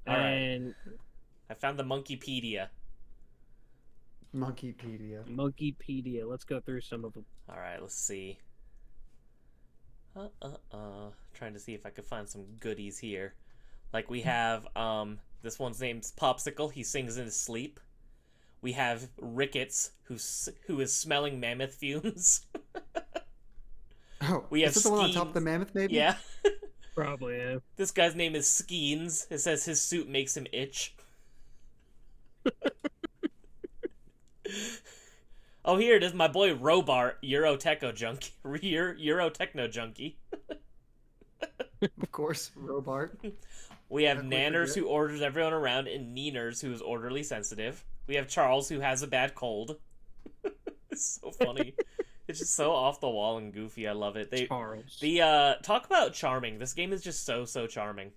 All right. and I found the Monkeypedia. Monkeypedia. Monkeypedia. Let's go through some of them. All right, let's see. Trying to see if I could find some goodies here. Like we have this one's name's Popsicle. He sings in his sleep. We have Ricketts, who is smelling mammoth fumes. Oh, We have is this the one on top of Skeens. the mammoth, maybe? Yeah. Probably, yeah. This guy's name is Skeens. It says his suit makes him itch. Oh, here it is, my boy Robart, Eurotechno junkie. Eurotechno junkie. Of course, Robart. We have How could we Nanners, forget? who orders everyone around, and Neeners, who is orderly sensitive. We have Charles, who has a bad cold. It's so funny. It's just so off the wall and goofy. I love it. Charles. Talk about charming. This game is just so charming.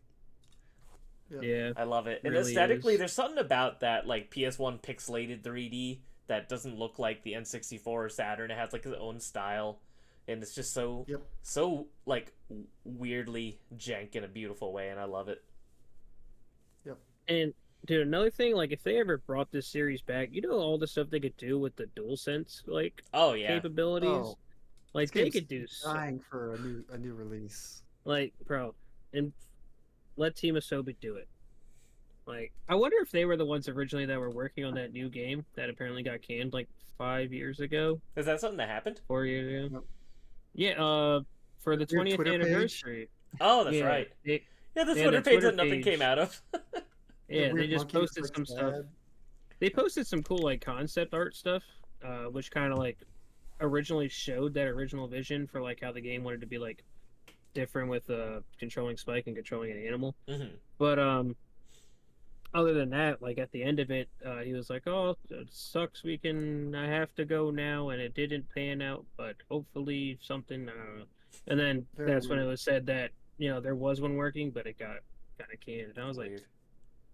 Yeah. I love it. And Really aesthetically, is. there's something about that like PS1 pixelated 3D that doesn't look like the N64 or Saturn. It has like its own style, and it's just so Yep. so like weirdly jank in a beautiful way, and I love it. And dude, another thing, like if they ever brought this series back, you know all the stuff they could do with the DualSense like Oh yeah, capabilities. Oh, Like this they game's could do dying for a new release. like bro, and let Team Asobi do it. Like I wonder if they were the ones originally that were working on that new game that apparently got canned like 5 years ago, is that something that happened? 4 years ago. Nope. Yeah, for the Weird 20th Twitter page. anniversary. Oh, that's Yeah, right. they- Yeah, the they had Twitter a page Twitter that nothing came page. out of. yeah, The they weird just monkey that posted looks some stuff. sad. They posted some cool like concept art stuff, which kind of like originally showed that original vision for like how the game wanted to be like different with controlling Spike and controlling an animal. Mm-hmm. But other than that, like at the end of it, he was like, "Oh, it sucks. I have to go now," and it didn't pan out. But hopefully something. I don't know. And then Very that's when it weird. was said that there was one working, but it got kind of canned. And I was like, Weird.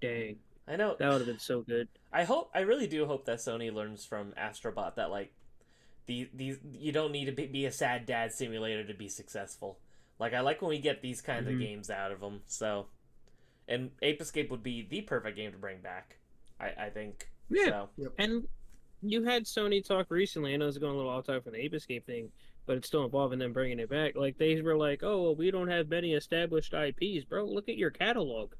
"Dang, I know. that would have been so good." I really do hope that Sony learns from Astrobot that like these you don't need to be a sad dad simulator to be successful. Like I like when we get these kinds of Mhm. games out of them. So, and Ape Escape would be the perfect game to bring back. I think. Yeah. So, And you had Sony talk recently. I know it's going a little off topic from the Ape Escape thing, but it's still involving them bringing it back. Like they were like, "Oh, well, we don't have many established IPs, bro. Look at your catalog.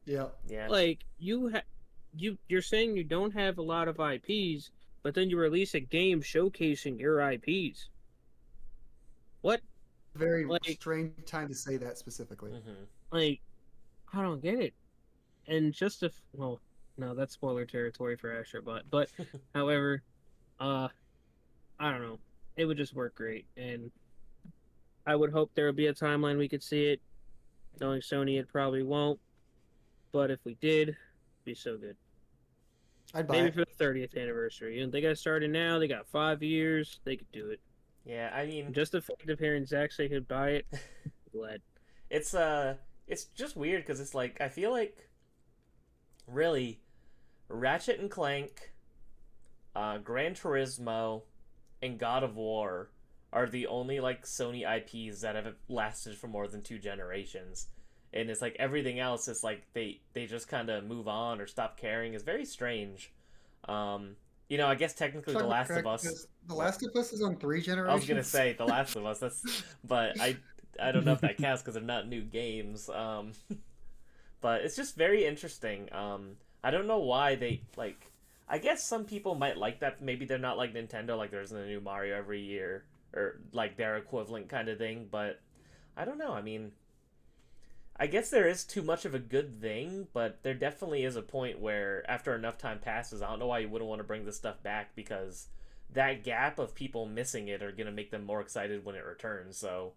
Yeah. yeah. Like you're saying you don't have a lot of IPs, but then you release a game showcasing your IPs. What? Very Like- strange time to say that specifically. Mm-hmm. Like I don't get it. And just if well, no, that's spoiler territory for Astrobot. But however, I don't know. It would just work great, and I would hope there would be a timeline we could see it. Knowing Sony, it probably won't. But if we did, it'd be so good. I'd buy Maybe it. for the 30th anniversary. You know, they got started now. They got 5 years. They could do it. Yeah. I mean, Just the fact of hearing Zach say he'd buy it, I'm glad. it's just weird because it's like I feel like really Ratchet and Clank, Gran Turismo, and God of War are the only like Sony IPs that have lasted for more than 2 generations. And it's like everything else is like they just kind of move on or stop caring. It's very strange. I guess technically The Last of Us. The Last of Us is on 3 generations. I was gonna say The Last of Us. But I don't know if that counts because they're not new games. But it's just very interesting. I don't know why they like. I guess some people might like that. Maybe they're not like Nintendo, like there's a new Mario every year or like their equivalent kind of thing. But I don't know. I mean, I guess there is too much of a good thing, but there definitely is a point where after enough time passes, I don't know why you wouldn't want to bring this stuff back because that gap of people missing it are gonna make them more excited when it returns. So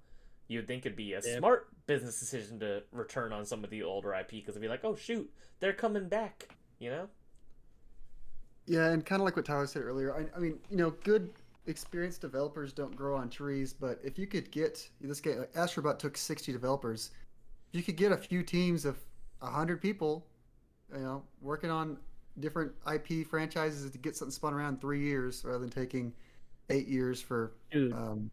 you'd think it'd be a Yeah. smart business decision to return on some of the older IP because it'd be like, oh shoot, they're coming back, you know? Yeah, and kind of like what Tyler said earlier, I mean, good experienced developers don't grow on trees, but if you could get this game, like Astrobot took 60 developers, if you could get a few teams of 100 people, working on different IP franchises to get something spun around in 3 years rather than taking 8 years for, Dude, um,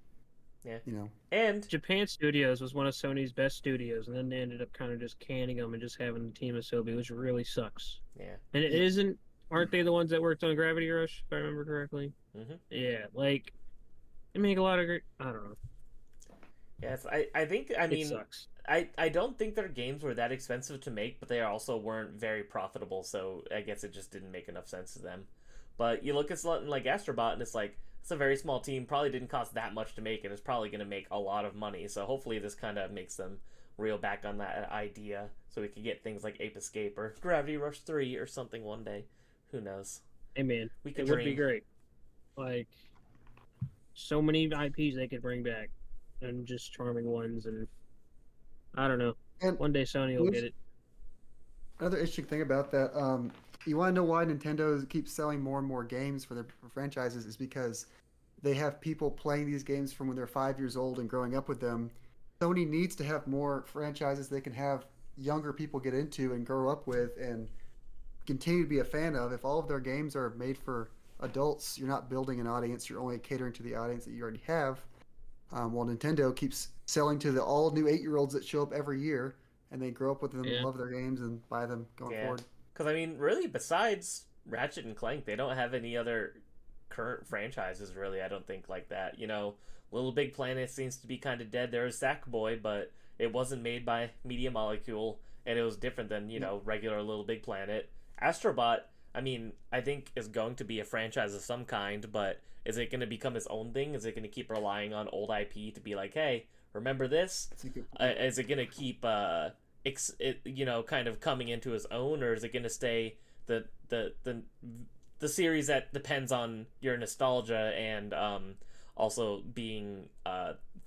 Yeah. you know, And Japan Studios was one of Sony's best studios, and then they ended up kind of just canning them and just having a team of Sobi, which really sucks. yeah. And it yeah, isn't. Aren't they the ones that worked on Gravity Rush, if I remember correctly? Mm-hmm. Yeah, like they make a lot of great. I don't know. Yes, I think I It mean sucks. I don't think their games were that expensive to make, but they also weren't very profitable, so I guess it just didn't make enough sense to them. But you look at something like Astrobot, and it's like it's a very small team, probably didn't cost that much to make, and it's probably going to make a lot of money. So hopefully this kind of makes them reel back on that idea, so we could get things like Ape Escape or Gravity Rush 3 or something one day. Who knows? Hey man, We it could would be dream. great. Like so many IPs they could bring back, and just charming ones, and I don't know. and One day Sony will get it. another interesting thing about that, you want to know why Nintendo keeps selling more and more games for their franchises is because they have people playing these games from when they're 5 years old and growing up with them. Sony needs to have more franchises they can have younger people get into and grow up with and continue to be a fan of. If all of their games are made for adults, you're not building an audience. You're only catering to the audience that you already have. While Nintendo keeps selling to the all new 8-year-olds that show up every year and they grow up with them, Yeah. love their games, and buy them going Yeah, forward. because I mean, really, besides Ratchet and Clank, they don't have any other current franchises. Really, I don't think like that. Little Big Planet seems to be kind of dead. There is Sackboy, but it wasn't made by Media Molecule, and it was different than regular Little Big Planet. Astrobot, I mean, I think is going to be a franchise of some kind, but is it going to become its own thing? Is it going to keep relying on old IP to be like, hey, remember this? Is it going to keep kind of coming into its own, or is it going to stay the series that depends on your nostalgia and also being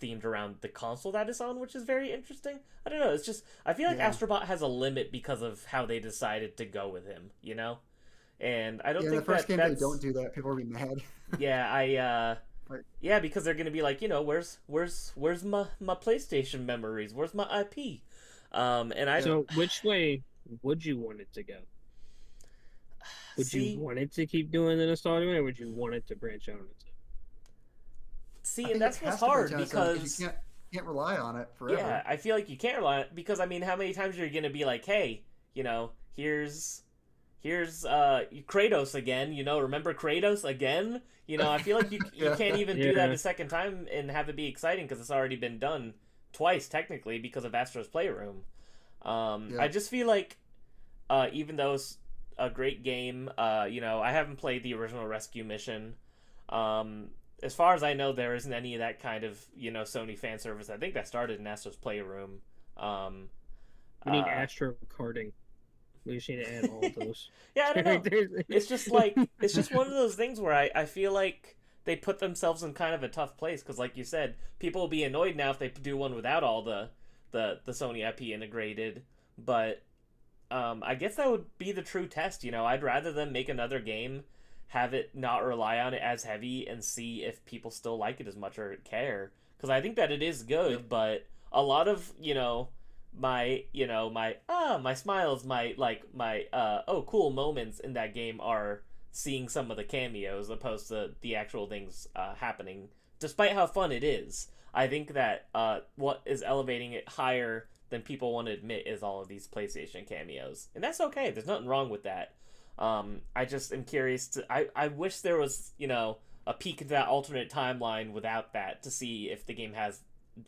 themed around the console that it's on, which is very interesting. I don't know. It's just I feel like Yeah. Astrobot has a limit because of how they decided to go with him. And I don't Yeah, in the think first game that's they don't do that. People are be mad. yeah. Like, Yeah, because they're gonna be like, where's my PlayStation memories? Where's my IP? And I So which way would you want it to go? Would see. you want it to keep doing the nostalgia way, or would you want it to branch out on its own? See, I and think that's it what's has to branch hard out on its own because you can't rely on it yeah, forever. I feel like you can't rely on it because I mean, how many times are you gonna be like, hey, here's Kratos again, remember Kratos again? I feel like you Yeah. can't even do that Yeah. a second time and have it be exciting because it's already been done twice technically because of Astro's Playroom. I Yeah. just feel like even though it's a great game, I haven't played the original Rescue Mission. Um, as far as I know, there isn't any of that kind of Sony fan service. I think that started in Astro's Playroom. Um, We need uh, Astro karting. We just need to add all of those yeah, I don't know. characters. It's just one of those things where I feel like they put themselves in kind of a tough place because, like you said, people will be annoyed now if they do one without all the Sony IP integrated. But I guess that would be the true test. I'd rather them make another game, have it not rely on it as heavy, and see if people still like it as much or care. Because I think that it is good, Yep. but a lot of my smiles, my oh cool moments in that game are seeing some of the cameos opposed to the actual things happening. Despite how fun it is, I think that what is elevating it higher than people want to admit is all of these PlayStation cameos, and that's okay. There's nothing wrong with that. I just am curious to. I wish there was a peek into that alternate timeline without that to see if the game has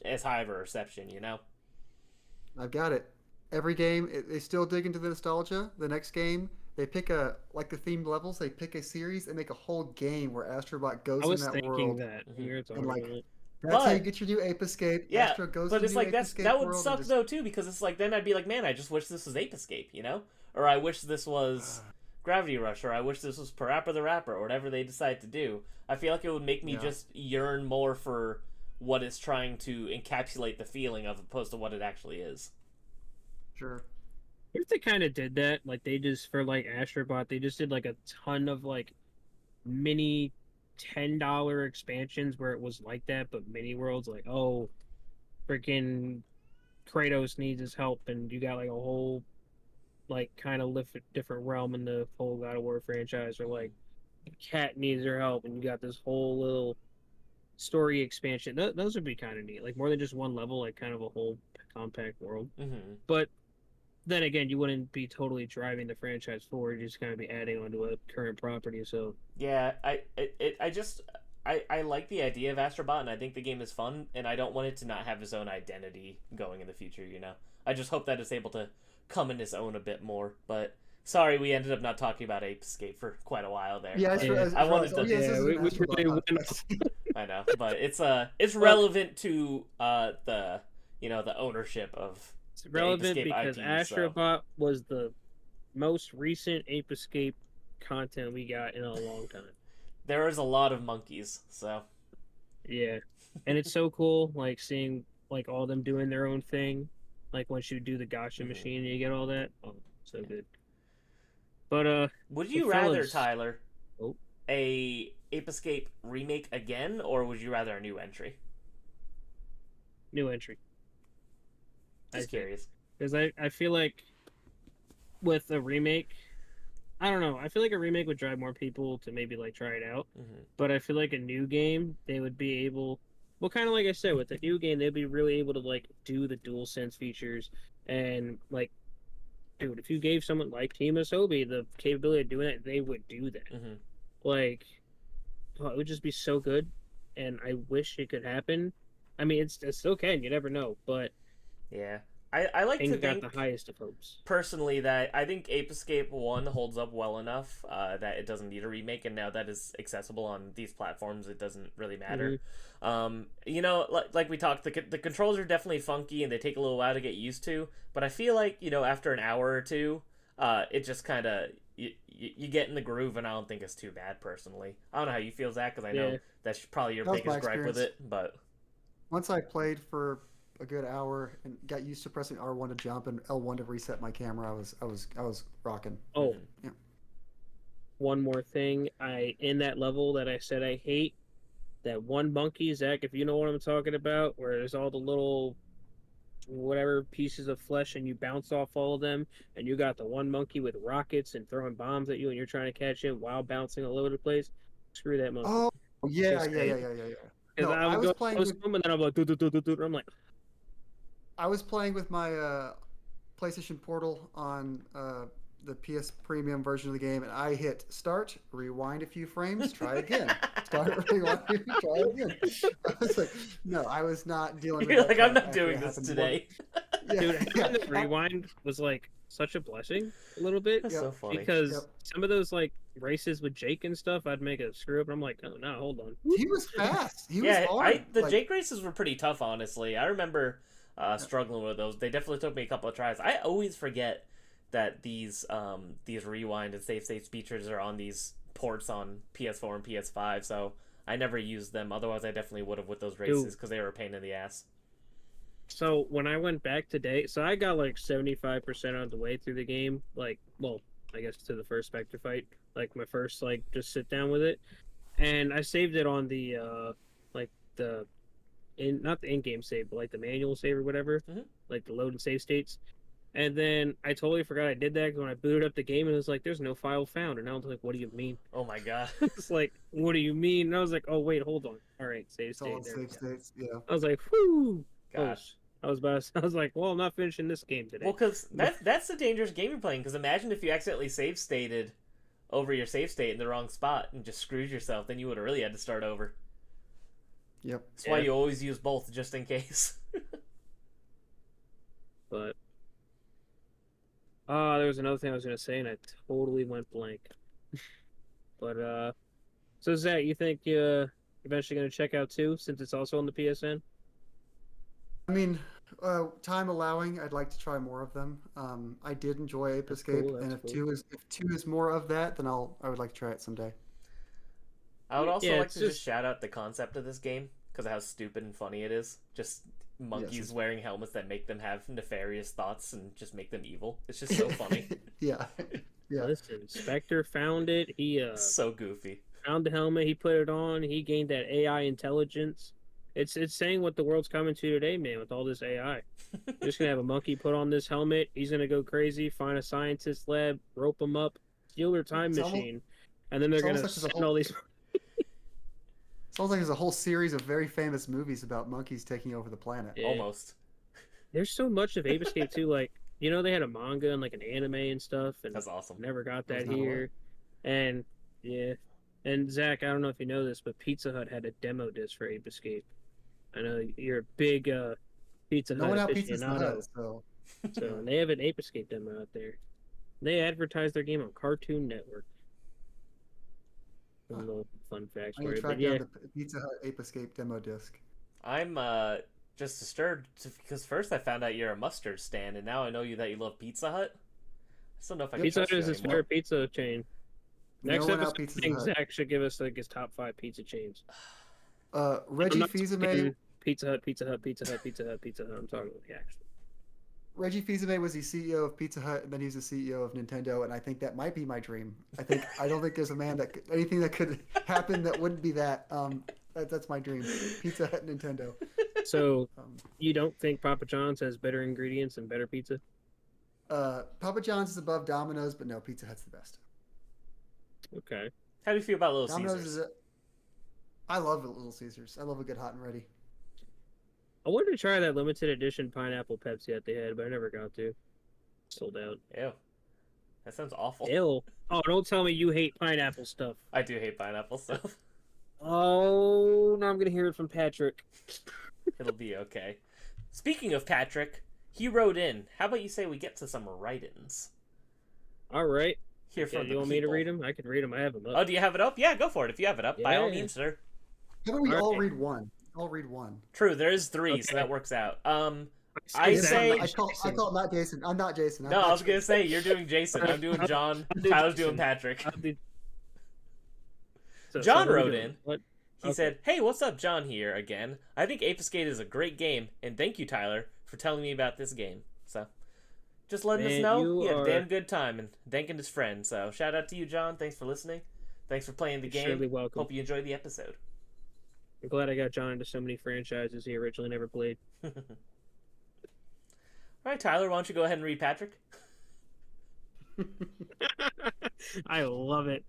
as high of a reception. I've got it. Every game, they still dig into the nostalgia. The next game, They pick a like the themed levels. They pick a series and make a whole game where Astrobot I goes in was that thinking world, that when Hmm. you were and talking like about it. that's how you But get your new Ape Escape. yeah, Astro goes to but the it's new like Ape that Escape would world and suck just though too, because it's like then I'd be like, man, I just wish this was Ape Escape, you know, or I wish this was Gravity Rush, or I wish this was Parappa the Rapper, or whatever they decide to do. I feel like it would make me yeah, just yearn more for what it's trying to encapsulate the feeling of, opposed to what it actually is. sure. What if they kind of did that? Like they just for like Astrobot, they just did like a ton of like mini $10 expansions where it was like that, but mini worlds like oh freaking Kratos needs his help, and you got like a whole like kind of lift different realm in the whole God of War franchise, or like Cat needs her help, and you got this whole little story expansion. Those would be kind of neat, like more than just one level, like kind of a whole compact world. Hmm. But then again, you wouldn't be totally driving the franchise forward. You just kind of be adding onto a current property. So Yeah, I just I like the idea of Astrobot, and I think the game is fun, and I don't want it to not have its own identity going in the future. You know, I just hope that it's able to come in its own a bit more. But sorry, we ended up not talking about Ape Escape for quite a while there. Yeah, But yeah, I wanted oh to. yes, this yeah, is an we Astrobot really went podcast. I know, but it's well, relevant to the the ownership of it's the Ape relevant Escape because IP. So Astrobot was the most recent Ape Escape content we got in a long time. there is a lot of monkeys. So Yeah, and it's so cool, like seeing like all them doing their own thing. Like once you do the gotcha mhm. machine, you get all that. Oh, so Yeah. good. But Would so you rather, fellas, Tyler, oh, a Ape Escape remake again, or would you rather a new entry? new entry. I Just think curious. because I feel like with a remake, I don't know. I feel like a remake would drive more people to maybe like try it out. Hmm. But I feel like a new game, they would be able, well, kind of like I said, with the new game, they'd be really able to like do the dual sense features and like, dude, if you gave someone like Team Asobi the capability of doing that, they would do that. Hmm. Like, oh, it would just be so good, and I wish it could happen. I mean, it still can. You never know, but Yeah, I like to and got the think highest of hopes. personally that I think Ape Escape 1 holds up well enough that it doesn't need a remake, and now that is accessible on these platforms, it doesn't really Hmm. matter. Like we talked, the controls are definitely funky and they take a little while to get used to, but I feel like, after an hour or two, it just kind of. You get in the groove, and I don't think it's too bad personally. I don't know how you feel, Zach, because I know Yeah, that's probably your That was my biggest gripe with experience. it. But Once I played for a good hour and got used to pressing R1 to jump and L1 to reset my camera, I was rocking. oh, mhm. Yeah. one more thing. I in that level that I said I hate, that one monkey, Zach, if you know what I'm talking about, where there's all the little whatever pieces of flesh and you bounce off all of them, and you got the one monkey with rockets and throwing bombs at you, and you're trying to catch him while bouncing all over the place. Screw that monkey. Oh, yeah, Just yeah, yeah, saying. yeah, yeah, yeah. Because No, I I would was go playing close with to him, and then I'm like, do, do, do, do, do. I'm like, I was playing with my PlayStation Portal on the PS Premium version of the game, and I hit start, rewind a few frames, try again. Start, rewind, try again. I was like, no, I was not dealing with You're that like, I'm crap not after doing it this happened more than today. yeah, dude, yeah. having the rewind was like such a blessing a little bit That's Yep, so funny. yep. because some of those like races with Jake and stuff, I'd make a screw up, and I'm like, oh no, hold on. Whoop. He was fast. He was Yeah, hard. the Like, Jake races were pretty tough, honestly. I remember yeah. struggling with those. They definitely took me a couple of tries. I always forget that these rewind and save state features are on these ports on PS4 and PS5, so I never used them. Otherwise, I definitely would have with those Dude, races because they were a pain in the ass. so when I went back today, so I got like 75% of the way through the game, like, well, I guess to the first Spectre fight, like my first like just sit down with it, and I saved it on the like the in not the in-game save, but like the manual save or whatever, Hmm. like the load and save states. And then I totally forgot I did that because when I booted up the game, it was like, "There's no file found," and I was like, "What do you mean?" Oh my god. It's like, "What do you mean?" And I was like, "Oh wait, hold on. All right, save It's all state. in There we save go." states. Yeah. I was like, "Whoo, Gosh. close." I was about. I was like, "Well, I'm not finishing this game Well, today." because that's the dangerous game you're playing. Because imagine if you accidentally save stated over your save state in the wrong spot and just screwed yourself, then you would have really had to start over. Yep. That's why Yeah, you always use both just in case. but There was another thing I was gonna say, and I totally went blank. But so Zach, you think eventually gonna check out 2 since it's also on the PSN? I mean, time allowing, I'd like to try more of them. I did enjoy Ape That's cool. Escape, and That's if cool. two is more of that, then I would like to try it someday. I would also Yeah, like it's to just just shout out the concept of this game because of how stupid and funny it is. Just Yes, monkeys wearing helmets that make them have nefarious thoughts and just make them evil. It's just so funny. yeah, yeah. listen. Spectre found it. He So goofy. found the helmet. He put it on. He gained that AI intelligence. It's saying what the world's coming to today, man. With all this AI, you're just gonna have a monkey put on this helmet. He's gonna go crazy, find a scientist lab, rope him up, steal their time It's almost machine, and then they're it's almost gonna like there's a send whole all these. sounds like there's a whole series of very famous movies about monkeys taking over the planet. Yeah. Almost. There's so much of Ape Escape too. Like they had a manga and like an anime and stuff, and That's awesome. never got I was that not aware. here. And yeah, and Zach, I don't know if you know this, but Pizza Hut had a demo disc for Ape Escape. I know you're a big Pizza No Hut one outpizzas the aficionado, Hut, so so yeah. they have an Ape Escape demo out there. They advertise their game on Cartoon Network. A Huh. little fun facts I'm for gonna you, but track yeah, down the Pizza Hut Ape Escape demo disc. I'm just disturbed because first I found out you're a mustard stand, and now I know that you love Pizza Hut. I just don't know if I can Yep. Pizza Hut trust you is his anymore. favorite pizza chain. No Next one episode, outpizzas I the think Hut. Zach should give us like his top 5 pizza chains. I'm Reggie not Fils-Aimé talking Pizza Hut, Pizza Hut, Pizza Hut, Pizza Hut, Pizza Hut. I'm talking about the actual. Reggie Fils-Aimé was the CEO of Pizza Hut, and then he's the CEO of Nintendo, and I think that might be my dream. I don't think there's a man that anything that could happen that wouldn't be that. That's my dream. Pizza Hut, Nintendo. So Um, you don't think Papa John's has better ingredients and better pizza? Papa John's is above Domino's, but no, Pizza Hut's the best. Okay. How do you feel about Little Domino's Caesars? I love Little Caesars. I love a good hot and ready. I wanted to try that limited edition pineapple Pepsi that they had, but I never got to. Sold out. Ew, that sounds awful. Ill. Oh, don't tell me you hate pineapple stuff. I do hate pineapple stuff. Oh, now I'm gonna hear it from Patrick. It'll be okay. Speaking of Patrick, he wrote in. How about you say we get to some write-ins? All right. Hear Okay, from the you want me to people. read them? I can read them. I have them up. Oh, do you have it up? Yeah, go for it. If you have it up, by all Yeah. means, sir. How about we All all right. read one? I'll read one. True, there is 3, so Okay. that works out. I Say say- that. I call it not Jason. I'm not Jason. I'm No, I was Patrick. gonna say you're doing Jason. I'm doing John. I'll do Tyler's doing Jason. Patrick. So John what are we wrote doing? in. What? He Okay. said, "Hey, what's up, John here again. I think Ape Escape is a great game, and thank you, Tyler, for telling me about this game." So, just letting us Man, know you he had a are- damn good time and thanking his friend. So, shout out to you, John. Thanks for listening. Thanks for playing the You're game. surely welcome. Hope you enjoyed the episode. I'm glad I got John into so many franchises he originally never played. All right, Tyler, why don't you go ahead and read Patrick? I love it.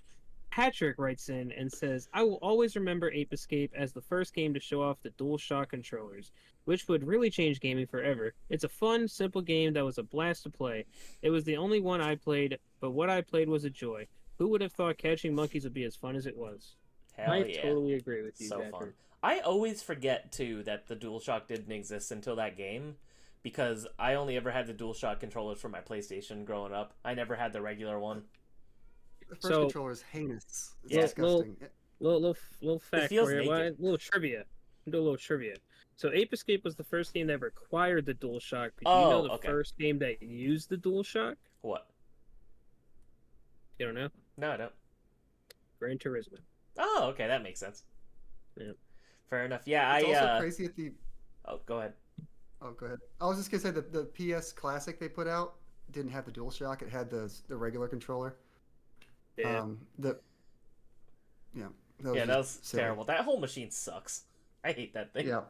Patrick writes in and says, I will always remember Ape Escape as the first game to show off the DualShock controllers, which would really change gaming forever. It's a fun, simple game that was a blast to play. It was the only one I played, but what I played was a joy. Who would have thought catching monkeys would be as fun as it was? Hell I yeah. totally agree with you, So Patrick. fun. I always forget, too, that the DualShock didn't exist until that game, because I only ever had the DualShock controllers for my PlayStation growing up. I never had the regular one. The first So- controller is heinous. It's Yeah. disgusting. Little fact feels for you. naked. Little trivia. Do a little trivia. So Ape Escape was the first game that required the DualShock. But Oh, you know the okay. first game that used the DualShock? What? You don't know? No, I don't. Gran Turismo. Oh, okay, that makes sense. Yeah. Fair enough. Yeah, It's also crazy at the. Oh, go ahead. Oh, go ahead. I was just gonna say that the PS Classic they put out didn't have the DualShock. It had the regular controller. Yeah. Yeah. Yeah, that was silly. terrible. That whole machine sucks. I hate that thing. Yeah.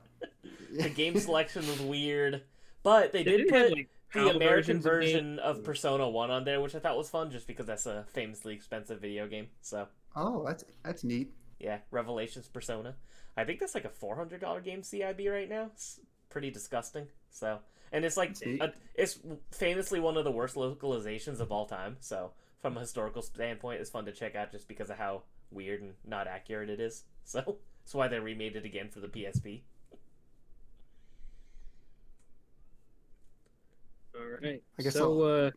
The game selection was weird, but they did didn't put have, like, the PAL American versions of games. version of Persona 1 on there, which I thought was fun just because that's a famously expensive video game. So, Oh, that's neat. yeah, Revelations Persona. I think that's like a $400 game CIB right now. It's pretty disgusting. So, and it's like That's neat. it's famously one of the worst localizations of all time. So, from a historical standpoint, it's fun to check out just because of how weird and not accurate it is. So, that's why they remade it again for the PSP. All right. I guess so,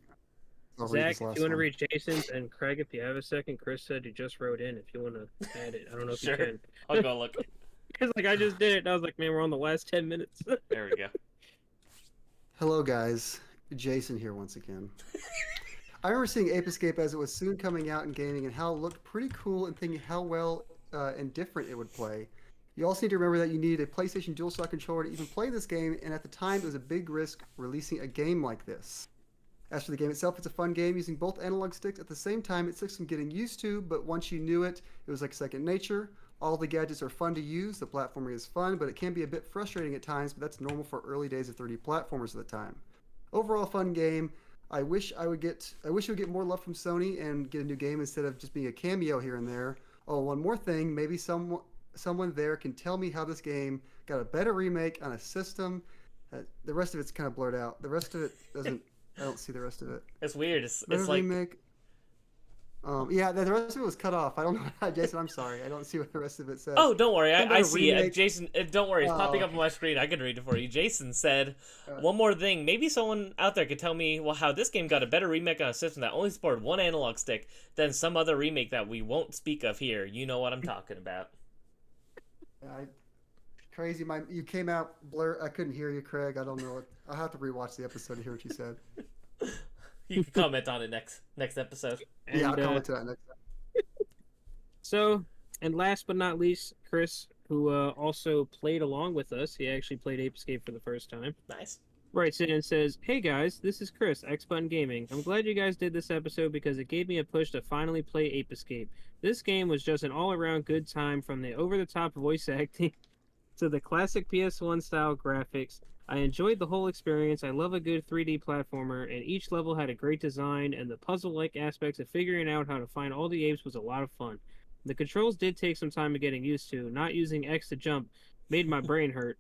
I'll read Zach, this if last you want to one. read Jason's, and Craig, if you have a second, Chris said he just wrote in. If you want to add it, I don't know if Sure. you can. I'll go look. Because like I just did it, and I was like, man, we're on the last 10 minutes. There we go. Hello, guys. Jason here once again. I remember seeing Ape Escape as it was soon coming out in gaming and how it looked pretty cool and thinking how well and different it would play. You also need to remember that you needed a PlayStation DualShock controller to even play this game, and at the time it was a big risk releasing a game like this. As for the game itself, it's a fun game using both analog sticks. At the same time, it took some getting used to, but once you knew it, it was like second nature. All the gadgets are fun to use, the platforming is fun, but it can be a bit frustrating at times, but that's normal for early days of 3D platformers at the time. Overall fun game. I wish it would get more love from Sony and get a new game instead of just being a cameo here and there. Oh, one more thing, maybe someone there can tell me how this game got a better remake on a system. The rest of it's kind of blurred out. The rest of it doesn't. I don't see the rest of it. It's weird. It's Better like remake. Yeah, the rest of it was cut off. I don't know, Jason. I'm sorry. I don't see what the rest of it says. oh, don't worry. Some I better see it. remake. Jason, don't worry. It's Oh, popping up okay. on my screen. I can read it for you. Jason said, Uh, one more thing. Maybe someone out there could tell me how this game got a better remake on a system that only supported one analog stick than some other remake that we won't speak of here. You know what I'm talking about. Crazy. You came out blur. I couldn't hear you, Craig. I don't know. I'll have to rewatch the episode to hear what you said. You can comment on it next episode. And, Yeah, I'll comment to that next time. So, and last but not least, Chris, who also played along with us. He actually played Ape Escape for the first time. Nice. Writes in and says, "Hey guys, this is Chris, X Button Gaming. I'm glad you guys did this episode because it gave me a push to finally play Ape Escape. This game was just an all-around good time, from the over-the-top voice acting to the classic PS1 style graphics. I enjoyed the whole experience. I love a good 3D platformer, and each level had a great design, and the puzzle-like aspects of figuring out how to find all the apes was a lot of fun. The controls did take some time of getting used to. Not using X to jump made my brain hurt.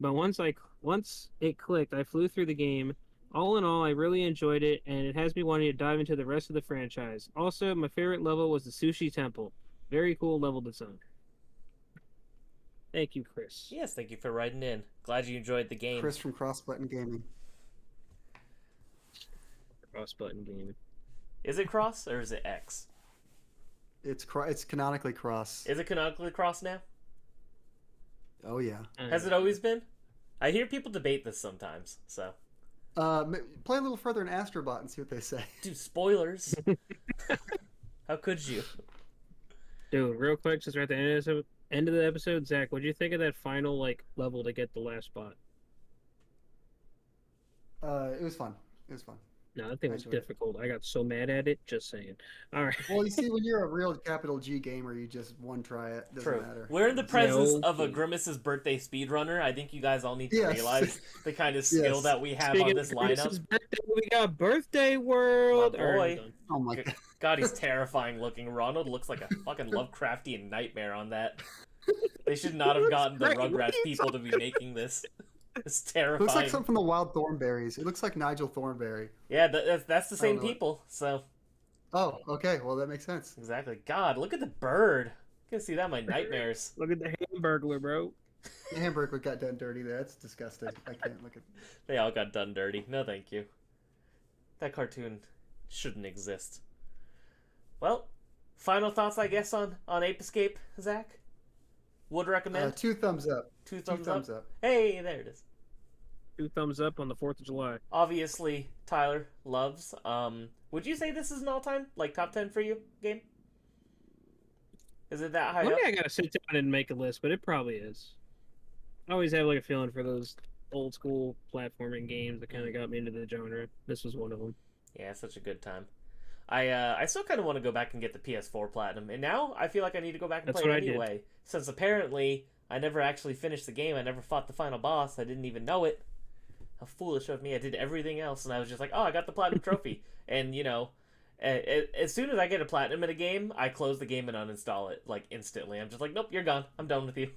But once it clicked, I flew through the game. All in all, I really enjoyed it, and it has me wanting to dive into the rest of the franchise. Also, my favorite level was the Sushi Temple. Very cool level design." Thank you, Chris. Yes, thank you for writing in. Glad you enjoyed the game. Chris from Cross Button Gaming. Cross Button Gaming. Is it cross or is it X? It's canonically cross. Is it canonically cross now? Oh yeah. Has it always been? I hear people debate this sometimes, so. Play a little further in Astrobot and see what they say. Dude, spoilers. How could you? Dude, real quick, since we're at the end of the episode, Zach, what'd you think of that final level to get the last spot? It was fun. It was fun. No, that thing I was enjoyed it. difficult. I got so mad at it. Just saying. All right. Well, you see, when you're a real capital G gamer, you just one try it. Doesn't True. matter. We're in the presence No. of a Grimace's birthday speedrunner. I think you guys all need to Yes. realize the kind of skill Yes. that we have Speaking on this of Chris's lineup. birthday, we got Birthday World. My All right, I'm boy. done. Oh my god. God, he's terrifying looking. Ronald looks like a fucking Lovecraftian nightmare on that. They should not have gotten the Right, what are Rugrats you people to be making this. It's It terrifying. looks like something from the Wild Thornberries. It looks like Nigel Thornberry. Yeah, that's the same know. people. So Oh, okay. Well, that makes sense. exactly. God, look at the bird. I can see that in my nightmares. Look at the Hamburglar, bro. The hamburger got done dirty there. That's disgusting. I can't look at. They all got done dirty. No, thank you. That cartoon shouldn't exist. Well, final thoughts, I guess, on Ape Escape, Zach? Would recommend? 2 thumbs up. Two Two thumbs thumbs up. up. Hey, there it is. 2 thumbs up on the 4th of July. Obviously, Tyler loves. Would you say this is an all-time, top 10 for you game? Is it that high One up? day I gotta sit down and make a list, but it probably is. I always have a feeling for those old school platforming games that kind of got me into the genre. This was one of them. Yeah, such a good time. I still kind of want to go back and get the PS4 Platinum, and now I feel like I need to go back and That's play what it I did. anyway. Since apparently I never actually finished the game, I never fought the final boss, I didn't even know it. How foolish of me! I did everything else, and I was just like, "Oh, I got the Platinum trophy." And as soon as I get a Platinum in a game, I close the game and uninstall it instantly. I'm just like, "Nope, you're gone. I'm done with you."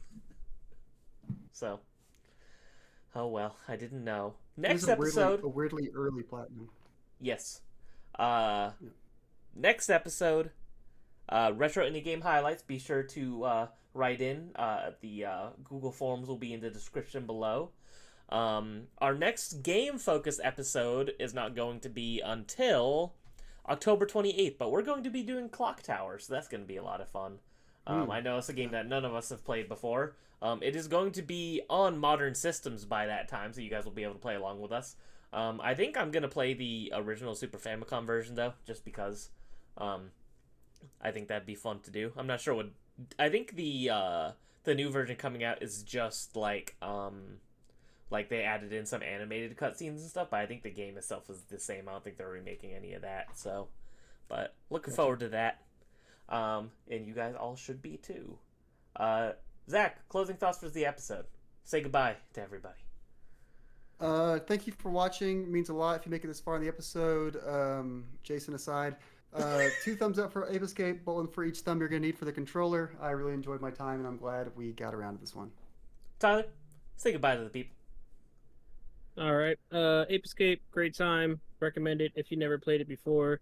So, oh well, I didn't know. Next It was episode. a weirdly early platinum. Yes. Next episode, retro indie game highlights. Be sure to write in. The Google forms will be in the description below. Our next game focus episode is not going to be until October 28th. But we're going to be doing Clock Tower, so that's going to be a lot of fun. I know it's a game that none of us have played before. It is going to be on modern systems by that time, so you guys will be able to play along with us. I think I'm going to play the original Super Famicom version, though, just because I think that'd be fun to do. I'm not sure what... I think the new version coming out is just like they added in some animated cutscenes and stuff, but I think the game itself is the same. I don't think they're remaking any of that, so... But looking forward to that. And you guys all should be too. Zach, closing thoughts for the episode. Say goodbye to everybody. Thank you for watching. It means a lot if you make it this far in the episode. Jason aside. 2 thumbs up for Ape Escape, but 1 for each thumb you're going to need for the controller. I really enjoyed my time, and I'm glad we got around to this one. Tyler, say goodbye to the people. All right. Ape Escape, great time. Recommend it if you never played it before.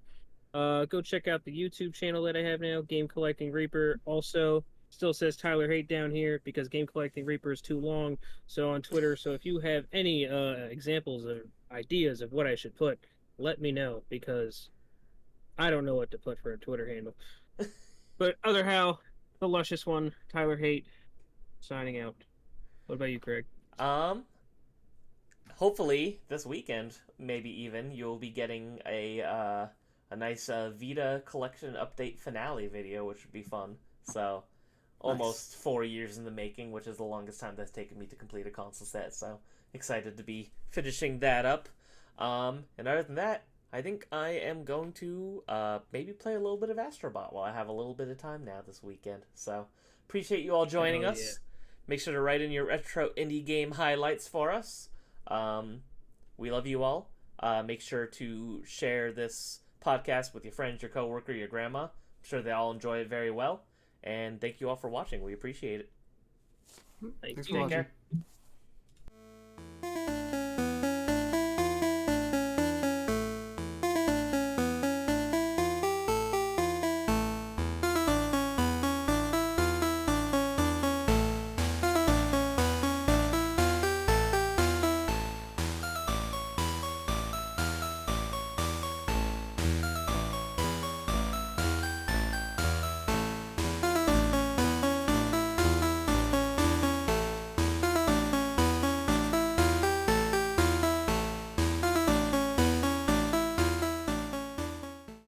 Go check out the YouTube channel that I have now, Game Collecting Reaper. Also, still says Tyler Hate down here because Game Collecting Reaper is too long. So on Twitter. So if you have any examples or ideas of what I should put, let me know because I don't know what to put for a Twitter handle. But other how, the luscious one, Tyler Hate, signing out. What about you, Craig? Hopefully this weekend, maybe even, you'll be getting a nice Vita collection update finale video, which would be fun. So, almost 4 years in the making, which is the longest time that's taken me to complete a console set. So, excited to be finishing that up. And other than that, I think I am going to maybe play a little bit of Astrobot while I have a little bit of time now this weekend. So, appreciate you all joining us. Yeah. Make sure to write in your retro indie game highlights for us. We love you all. Make sure to share this podcast with your friends, your coworker, your grandma. I'm sure they all enjoy it very well. And thank you all for watching. We appreciate it. Thanks for watching. Take care.